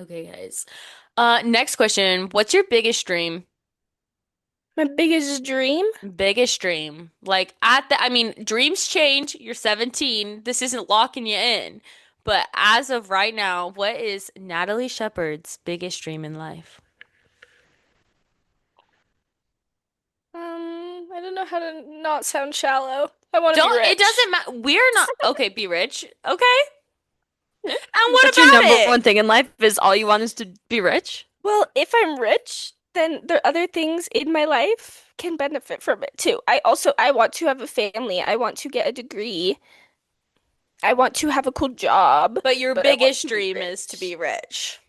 okay, guys. Next question. What's your biggest dream? My biggest dream. Biggest dream. Like at the, I mean, dreams change. You're 17. This isn't locking you in. But as of right now, what is Natalie Shepard's biggest dream in life? I don't know how to not sound shallow. I want to be It rich. doesn't matter. We're not, okay, be rich. Okay. And what That's your about number it? one thing in life is all you want is to be rich? Well, if I'm rich, then there are other things in my life can benefit from it too. I want to have a family. I want to get a degree. I want to have a cool job, But your but I want biggest to be dream is to be rich. rich.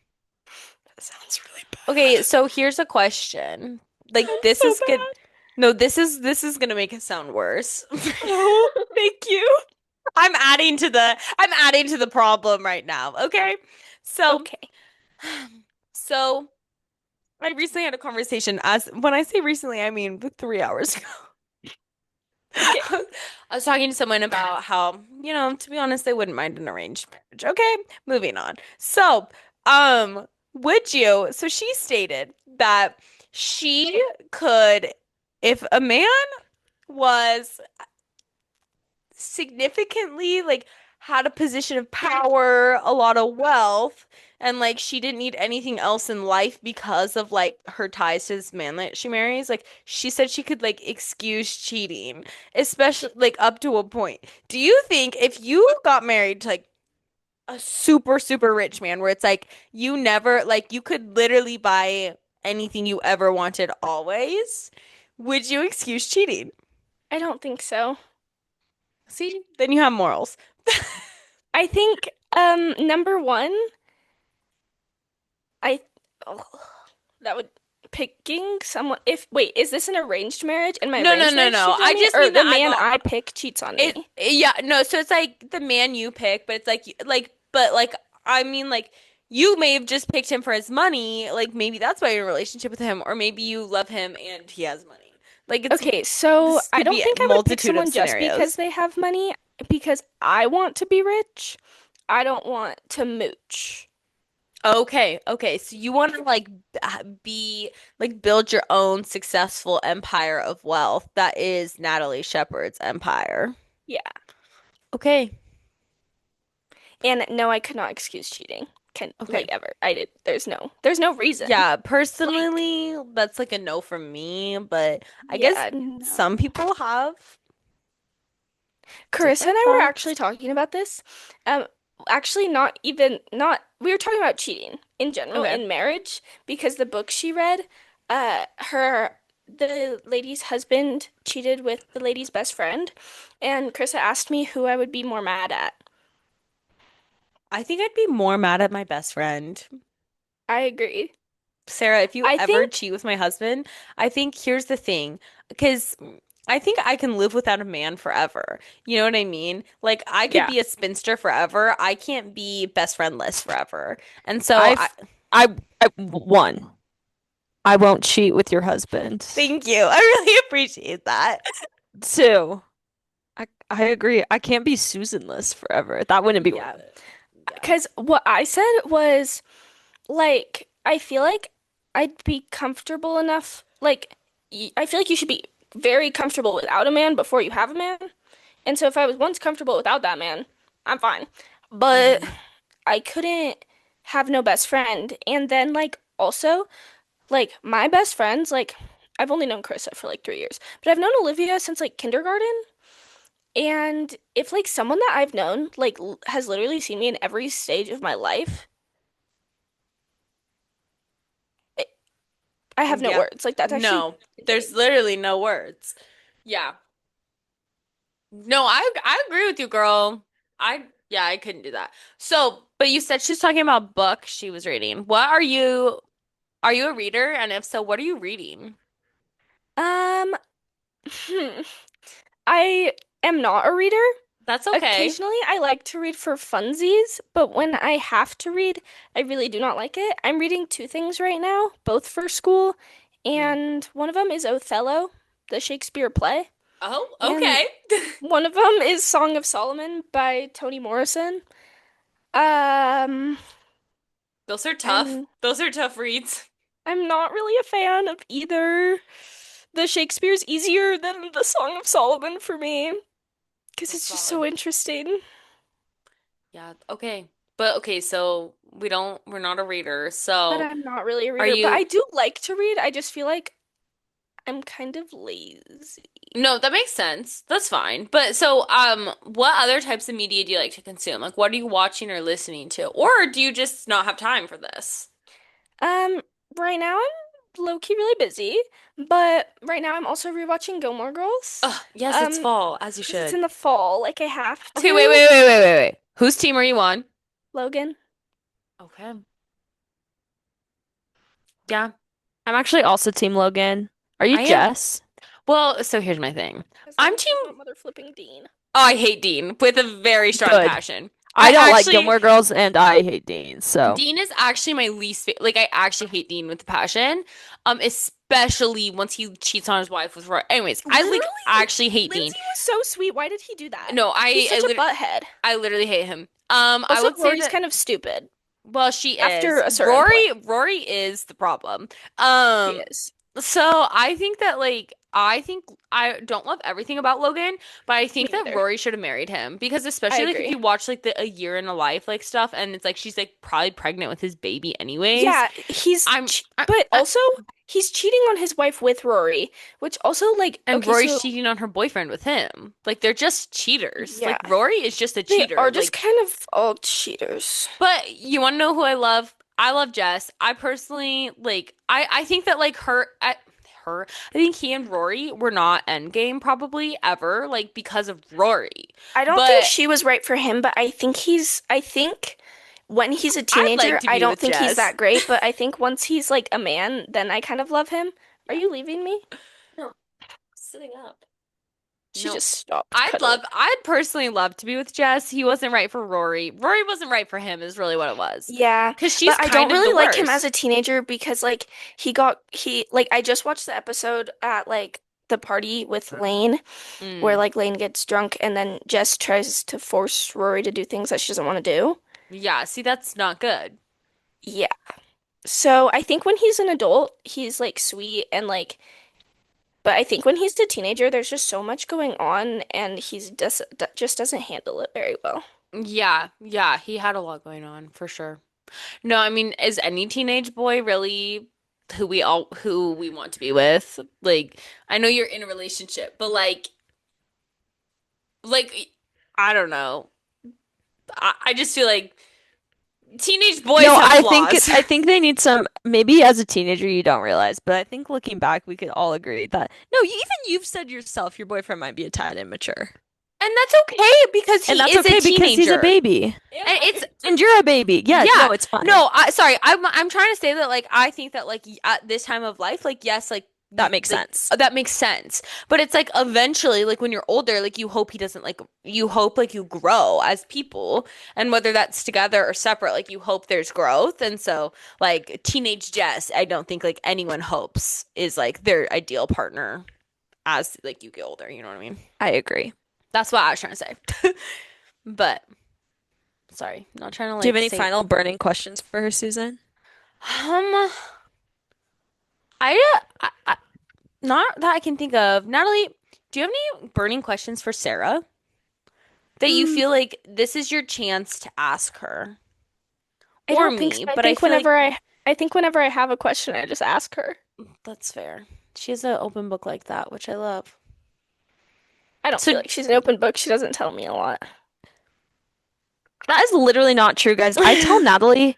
That sounds really Okay, bad. so here's a question. Like Sounds this so is good. bad. No, this is gonna make it sound worse. Oh, thank you. I'm adding to the problem right now. Okay. So Okay. so I recently had a conversation as when I say recently, I mean 3 hours ago. Okay. I was talking to someone about how, to be honest, they wouldn't mind an arranged marriage. Okay, moving on. So, would you? So she stated that she could, if a man was significantly like had a position of power, a lot of wealth, and like she didn't need anything else in life because of like her ties to this man that she marries. Like she said she could like excuse cheating, especially like up to a point. Do you think if you got married to like a super, super rich man where it's like you never like you could literally buy anything you ever wanted always, would you excuse cheating? I don't think so. See, then you have morals. I think number one, I oh, that would picking someone if wait, is this an arranged marriage and my No, no, arranged no, marriage no. cheated on I me just or mean the that man I pick cheats on it me? yeah, no, so it's like the man you pick, but it's like but like I mean like you may have just picked him for his money, like maybe that's why you're in a relationship with him, or maybe you love him and he has money. Like it's Okay, so this I could don't be a think I would pick multitude of someone just because scenarios. they have money, because I want to be rich. I don't want to mooch. Okay, okay. So you want to like be like build your own successful empire of wealth that is Natalie Shepard's empire. Yeah. Okay. And no, I could not excuse cheating. Can Okay. like ever. I did. There's no reason. Yeah, Like, personally, that's like a no from me, but I guess yeah, some no. people have Carissa and different I were actually thoughts. talking about this. Um, actually, not even not. We were talking about cheating in general Okay. in marriage because the book she read, the lady's husband cheated with the lady's best friend, and Carissa asked me who I would be more mad at. I think I'd be more mad at my best friend. I agree. Sarah, if you I ever think, cheat with my husband, I think here's the thing, because I think I can live without a man forever. You know what I mean? Like I could yeah, be a spinster forever. I can't be best friendless forever. And so I I've I, I one. I won't cheat with your husband. thank you. I really appreciate that. Two. I agree. I can't be Susanless forever. That wouldn't be worth Yeah. it. Yeah. because what I said was like I feel like I'd be comfortable enough. Like I feel like you should be very comfortable without a man before you have a man. And so if I was once comfortable without that man, I'm fine. But Hmm. I couldn't have no best friend. And then like also like my best friends like I've only known Carissa for like 3 years, but I've known Olivia since like kindergarten. And if like someone that I've known like has literally seen me in every stage of my life, I I have no Yeah. words. Like that's actually No, there's insane. literally no words. Yeah. No, I agree with you, girl. Yeah, I couldn't do that. So, but you said she's talking about books she was reading. Are you a reader? And if so, what are you reading? Um, hmm. I am not a reader. That's okay. Occasionally, I like to read for funsies, but when I have to read, I really do not like it. I'm reading two things right now, both for school, Mm. and one of them is Othello, the Shakespeare play, Oh, and okay. one of them is Song of Solomon by Toni Morrison. Um, Those are tough. I'm Those are tough reads. I'm not really a fan of either. The Shakespeare's easier than the Song of Solomon for me because That's it's just so valid. interesting. Yeah, okay. But okay, so we're not a reader. But So, I'm not really a are reader. But I you do like to read. I just feel like I'm kind of lazy. No, that makes sense. That's fine. But so, what other types of media do you like to consume? Like, what are you watching or listening to? Or do you just not have time for this? Um, right now I'm low-key really busy, but right now I'm also rewatching Gilmore Girls. Ugh, yes, it's Um, fall, as you because it's should. in the fall, like I have Okay, wait, to. wait, wait, wait, wait, wait. Whose team are you on? Logan. Okay. Yeah, I'm actually also Team Logan. Are you I am. Jess? Well, so here's my thing. As long I'm as she's team. not mother flipping Dean. Oh, I hate Dean with a very strong Good. passion. I I don't like actually, Gilmore Girls and I hate Dean, so Dean is actually my least favorite. Like, I actually hate Dean with a passion. especially once he cheats on his wife with Roy. Anyways, I like Literally, actually hate Dean. Lindsay was so sweet. Why did he do that? No, He's such a butthead. I literally hate him. I Also, would say Rory's that kind of stupid well, she after is. a certain point. Rory is the problem. She Um, is. so I think that like I think I don't love everything about Logan, but I Me think that neither. Rory should have married him because I especially like if agree. you watch like the A Year in a Life like stuff and it's like she's like probably pregnant with his baby anyways. Yeah, I'm but also he's cheating on his wife with Rory, which also like and okay, Rory's so cheating on her boyfriend with him. Like they're just cheaters. yeah, Like Rory is just a they cheater. are just Like kind of all cheaters. but you want to know who I love? I love Jess. I personally like I think that like her I think he and Rory were not endgame probably ever like because of Rory. I don't think But she was right for him, but I think when he's a I'd like teenager, to I be don't with think he's Jess. that great, but I think once he's like a man, then I kind of love him. Are you leaving me? No, sitting up. She No. just stopped cuddling. I'd personally love to be with Jess. He wasn't right for Rory. Rory wasn't right for him is really what it was. Yeah, Because she's but I don't kind of the really like him as a worst. teenager because like he like I just watched the episode at like the party with Lane where Mm. like Lane gets drunk and then Jess tries to force Rory to do things that she doesn't want to do. Yeah, see that's not good. Yeah. So I think when he's an adult, he's like sweet and like but I think when he's a teenager, there's just so much going on and just doesn't handle it very well. Yeah, yeah, he had a lot going on for sure. No, I mean, is any teenage boy really who we want to be with? Like, I know you're in a relationship, but like I don't know. I just feel like teenage boys No, have flaws. I think they need some maybe as a teenager you don't realize, but I think looking back we could all agree that no, even you've said yourself your boyfriend might be a tad immature. And that's okay because And he that's is a okay because he's a teenager. baby. And it's And you're a baby. Yes, yeah. no, it's fine. No, I'm trying to say that like I think that like at this time of life, like yes, like That makes sense. that makes sense. But it's like eventually, like when you're older, like you hope he doesn't like you hope like you grow as people. And whether that's together or separate, like you hope there's growth. And so like teenage Jess, I don't think like anyone hopes is like their ideal partner as like you get older, you know what I mean? I agree. That's what I was trying to say. But sorry, not trying to Do you have like any say final burning questions for her, Susan? um I not that I can think of. Natalie, do you have any burning questions for Sarah that you Mm, feel like this is your chance to ask her I or don't think so. me? But I feel like I think whenever I have a question, I just ask her. that's fair. She has an open book like that, which I love. I don't feel So like she's an open book. She doesn't tell me a lot. That is literally not true, guys. I tell Natalie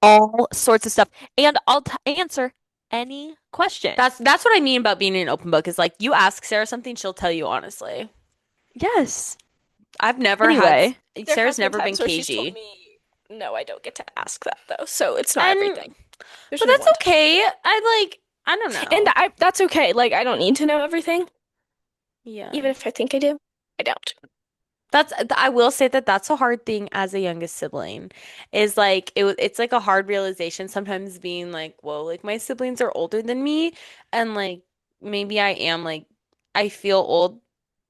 all sorts of stuff, and I'll t answer any question. that's what I mean about being an open book is like you ask Sarah something, she'll tell you honestly. Yes. I've never had Anyway, There Sarah's has been never been times where she's told cagey. me, no, I don't get to ask that though. So it's not And everything. There's but only that's one time. okay. I don't And know. that's okay. Like I don't need to know everything, Yeah. even if I think I do. I don't. I will say that that's a hard thing as a youngest sibling is like it's like a hard realization sometimes being like, whoa, like my siblings are older than me and like maybe I am like I feel old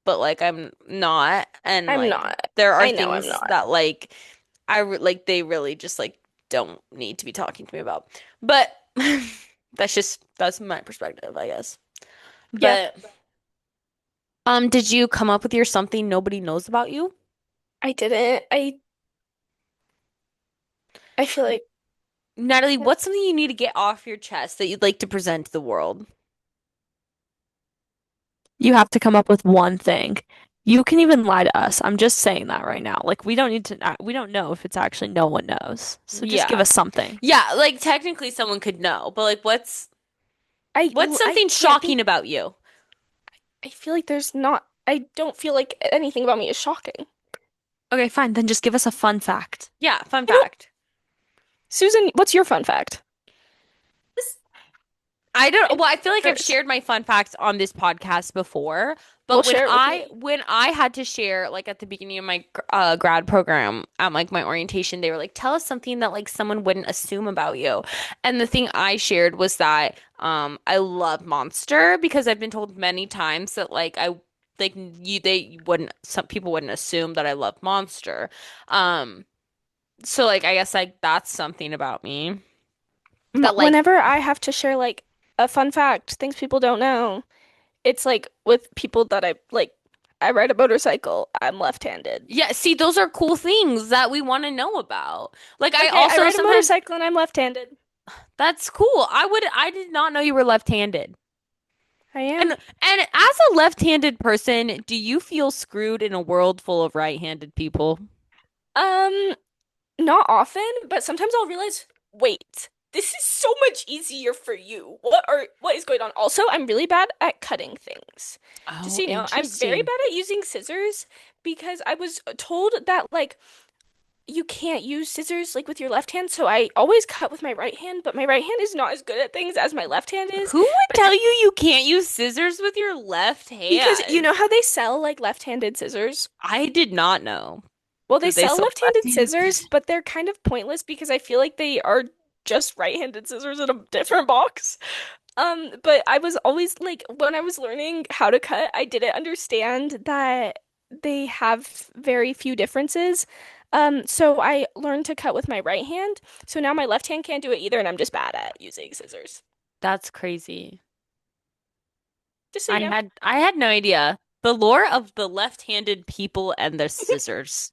but like I'm not and I'm like not. there are I know I'm things not. that like like they really just like don't need to be talking to me about. But that's my perspective, I guess. Yeah, But did you come up with your something nobody knows about you? I didn't. I feel like Natalie, what's something you need to get off your chest that you'd like to present to the world? you have to come up with one thing. You can even lie to us. I'm just saying that right now. Like, we don't need to, we don't know if it's actually no one knows. So just give Yeah. us something. Yeah, like technically someone could know, but like what's I something can't think. shocking about you? I feel like there's not. I don't feel like anything about me is shocking. Okay, fine. Then just give us a fun fact. Yeah, fun I don't. fact. Susan, what's your fun fact? I don't, And well, I feel like I've yours. shared my fun facts on this podcast before, Well, but share it with me. when I had to share like at the beginning of my grad program at like my orientation, they were like, "Tell us something that like someone wouldn't assume about you." And the thing I shared was that I love Monster because I've been told many times that like I like you they wouldn't some people wouldn't assume that I love Monster. Um so like I guess like that's something about me that like Whenever I have to share like a fun fact, things people don't know, it's like with people that I ride a motorcycle. I'm left-handed. yeah, see, those are cool things that we want to know about. Like, I Okay, I also ride a sometimes, motorcycle and I'm left-handed. that's cool. I did not know you were left-handed. I And am. as a left-handed person, do you feel screwed in a world full of right-handed people? Um, Not often, but sometimes I'll realize, wait, this is so much easier for you. What is going on? Also, I'm really bad at cutting things. Just Oh, so you know, I'm very interesting. bad at using scissors because I was told that like you can't use scissors like with your left hand, so I always cut with my right hand, but my right hand is not as good at things as my left hand is. Who would But tell you you can't use scissors with your left because you hand? know how they sell like left-handed scissors? I did not know Well, they that they sell sold left-handed left-handed scissors, scissors. but they're kind of pointless because I feel like they are just right-handed scissors in a different box. But I was always like, when I was learning how to cut, I didn't understand that they have very few differences. So I learned to cut with my right hand. So now my left hand can't do it either, and I'm just bad at using scissors. That's crazy. Just so you know. I had no idea. The lore of the left-handed people and their scissors.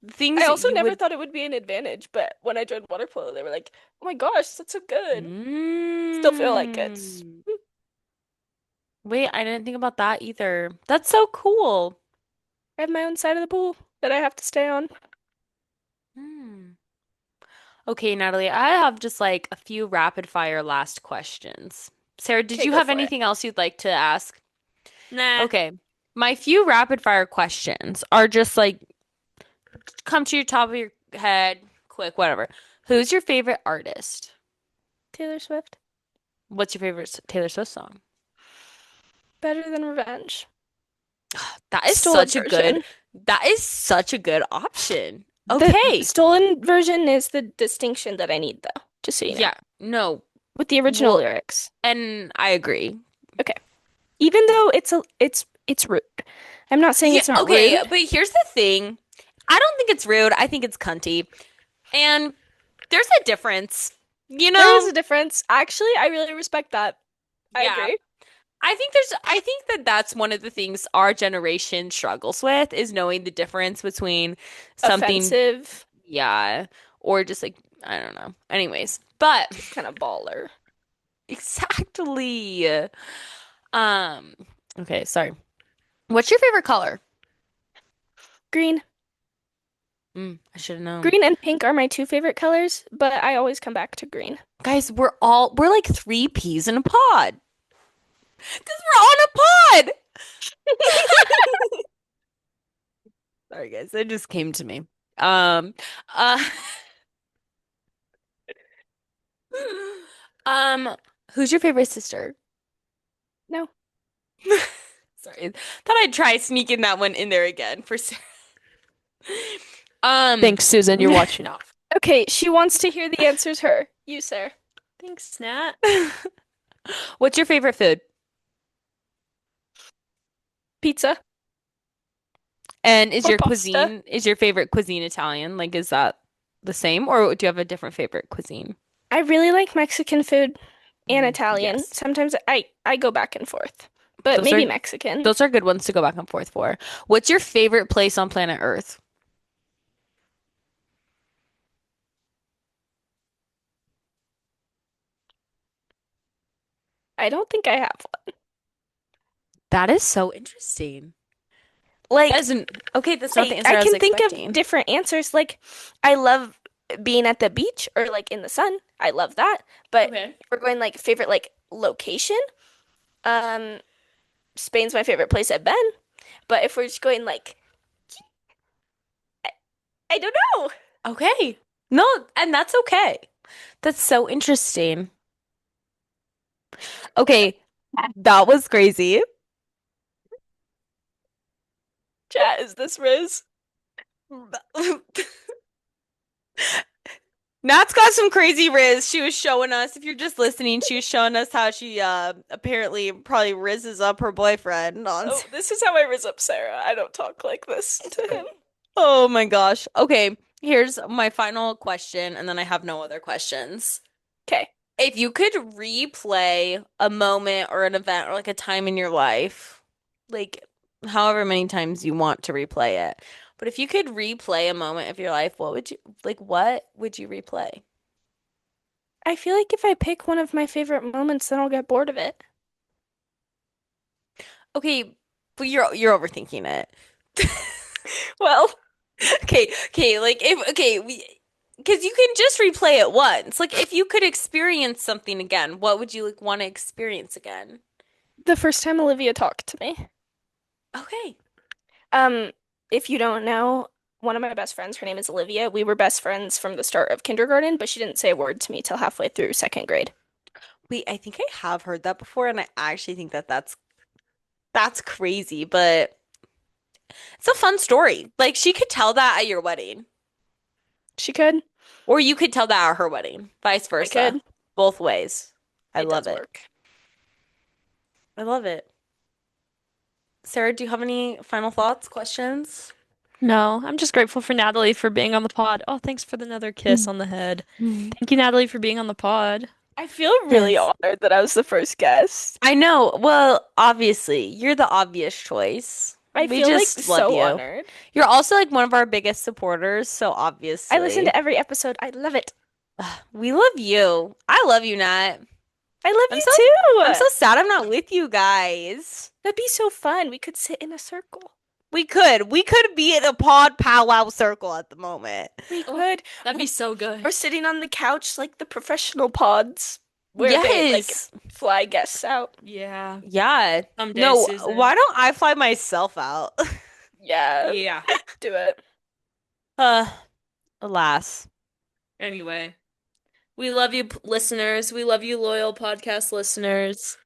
I Things also you never would thought it would be an advantage, but when I joined water polo, they were like, "Oh my gosh, that's so good." Still feel like it's. Mm. Wait, I didn't think about that either. That's so cool. I have my own side of the pool that I have to stay on. Hmm. Okay, Natalie, I have just like a few rapid fire last questions. Sarah, did Okay, you go have for it. anything else you'd like to ask? Nah. Okay. My few rapid fire questions are just like come to your top of your head, quick, whatever. Who's your favorite artist? Taylor Swift. What's your favorite Taylor Swift song? Better than Revenge. That is Stolen such a good version. that is such a good option. Okay. Stolen version is the distinction that I need, though, just so you know, Yeah. No. with the original Well, lyrics. and I agree. Okay. Even though it's rude. I'm not saying Yeah, it's not okay, rude. but here's the thing. I don't think it's rude. I think it's cunty. And there's a difference. You There is know? a difference. Actually, I really respect that. I Yeah. agree. I think that that's one of the things our generation struggles with is knowing the difference between something, Offensive, yeah, or just like, I don't know. Anyways, but just kind of baller. exactly. Um, okay, sorry. What's your favorite color? Green. I should have known. Green and pink are my two favorite colors, but I always come back to green. Guys, we're like three peas in a pod. Because we're on a pod. Sorry, guys. It just came to me. Um, uh, um, who's your favorite sister? No. Sorry, thought I'd try sneaking that one in there again for Sarah. Thanks, Susan. You're watching out. Okay, she wants to hear the answers her. You, sir. Thanks, Nat. What's your favorite food? Pizza And or pasta. is your favorite cuisine Italian? Like, is that the same, or do you have a different favorite cuisine? I really like Mexican food and Italian. Yes. Sometimes I go back and forth, but Those maybe are Mexican. those are good ones to go back and forth for. What's your favorite place on planet Earth? I don't think I have one. That is so interesting. That Like isn't okay, that's not the answer I I was can think of expecting. different answers. Like I love being at the beach or like in the sun. I love that. But Okay. if we're going like favorite like location, um, Spain's my favorite place I've been. But if we're just going like I, I don't know. Okay. No, and that's okay. That's so interesting. Okay, that was crazy. Chat, is this Riz? Nat's got some crazy riz. She was showing us, if you're just listening, she was showing us how she apparently probably rizzes up her boyfriend on. Oh, this is how I riz up Sarah. I don't talk like this to him. Oh my gosh. Okay, here's my final question, and then I have no other questions. Okay. If you could replay a moment or an event or like a time in your life, like however many times you want to replay it, but if you could replay a moment of your life, what would you replay? I feel like if I pick one of my favorite moments, then I'll get bored of it. Okay, but you're overthinking it. Well, Okay, like if okay, because you can just replay it once. Like if you could experience something again, what would you like want to experience again? the first time Olivia talked to me. Okay. Um, if you don't know, one of my best friends, her name is Olivia. We were best friends from the start of kindergarten, but she didn't say a word to me till halfway through second grade. Wait, I think I have heard that before, and I actually think that that's crazy, but it's a fun story. Like she could tell that at your wedding, She could. or you could tell that at her wedding, vice I versa. could. Both ways. I It love does it. work. I love it. Sarah, do you have any final thoughts, questions? No, I'm just grateful for Natalie for being on the pod. Oh, thanks for another kiss on the head. Thank you, Natalie, for being on the pod. I feel really Yes. honored that I was the first guest. I know. Well, obviously, you're the obvious choice. I We feel like just love so you. honored. You're also like one of our biggest supporters, so I listen obviously. to every episode. I love it. We love you. I love you, Nat. I love I'm you so I'm too. so sad I'm not with you guys. That'd be so fun. We could sit in a circle. We could be in a pod powwow circle at the moment. We Oh, could. that'd be so good. Or sitting on the couch like the professional pods where they like Yes. fly guests out. Yeah. Yeah. Someday, No, Susan. why don't I fly myself out? Yeah, Yeah. do it. Uh, alas. Anyway, we love you, listeners. We love you, loyal podcast listeners.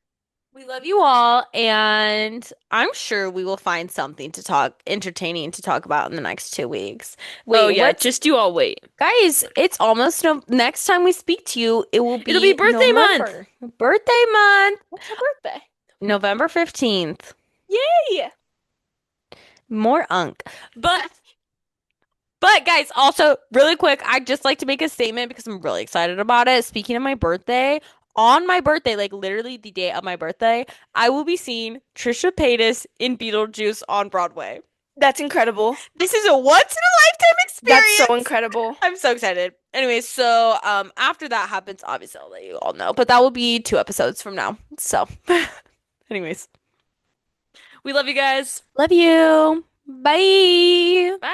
We love you all, and I'm sure we will find something to talk entertaining to talk about in the next 2 weeks. Oh, Wait, yeah. what's Just you all wait. guys? It's almost no next time we speak to you, it will It'll be be birthday month. November. Birthday month, What's her birthday? November 15th. Yay! More unk. But guys, also really quick, I'd just like to make a statement because I'm really excited about it. Speaking of my birthday, on my birthday, like literally the day of my birthday, I will be seeing Trisha Paytas in Beetlejuice on Broadway. That's incredible. This is a once in a lifetime That's so experience. incredible. I'm so excited. Anyways, so after that happens, obviously I'll let you all know. But that will be 2 episodes from now. So anyways. We love you guys. Love you. Bye. Bye.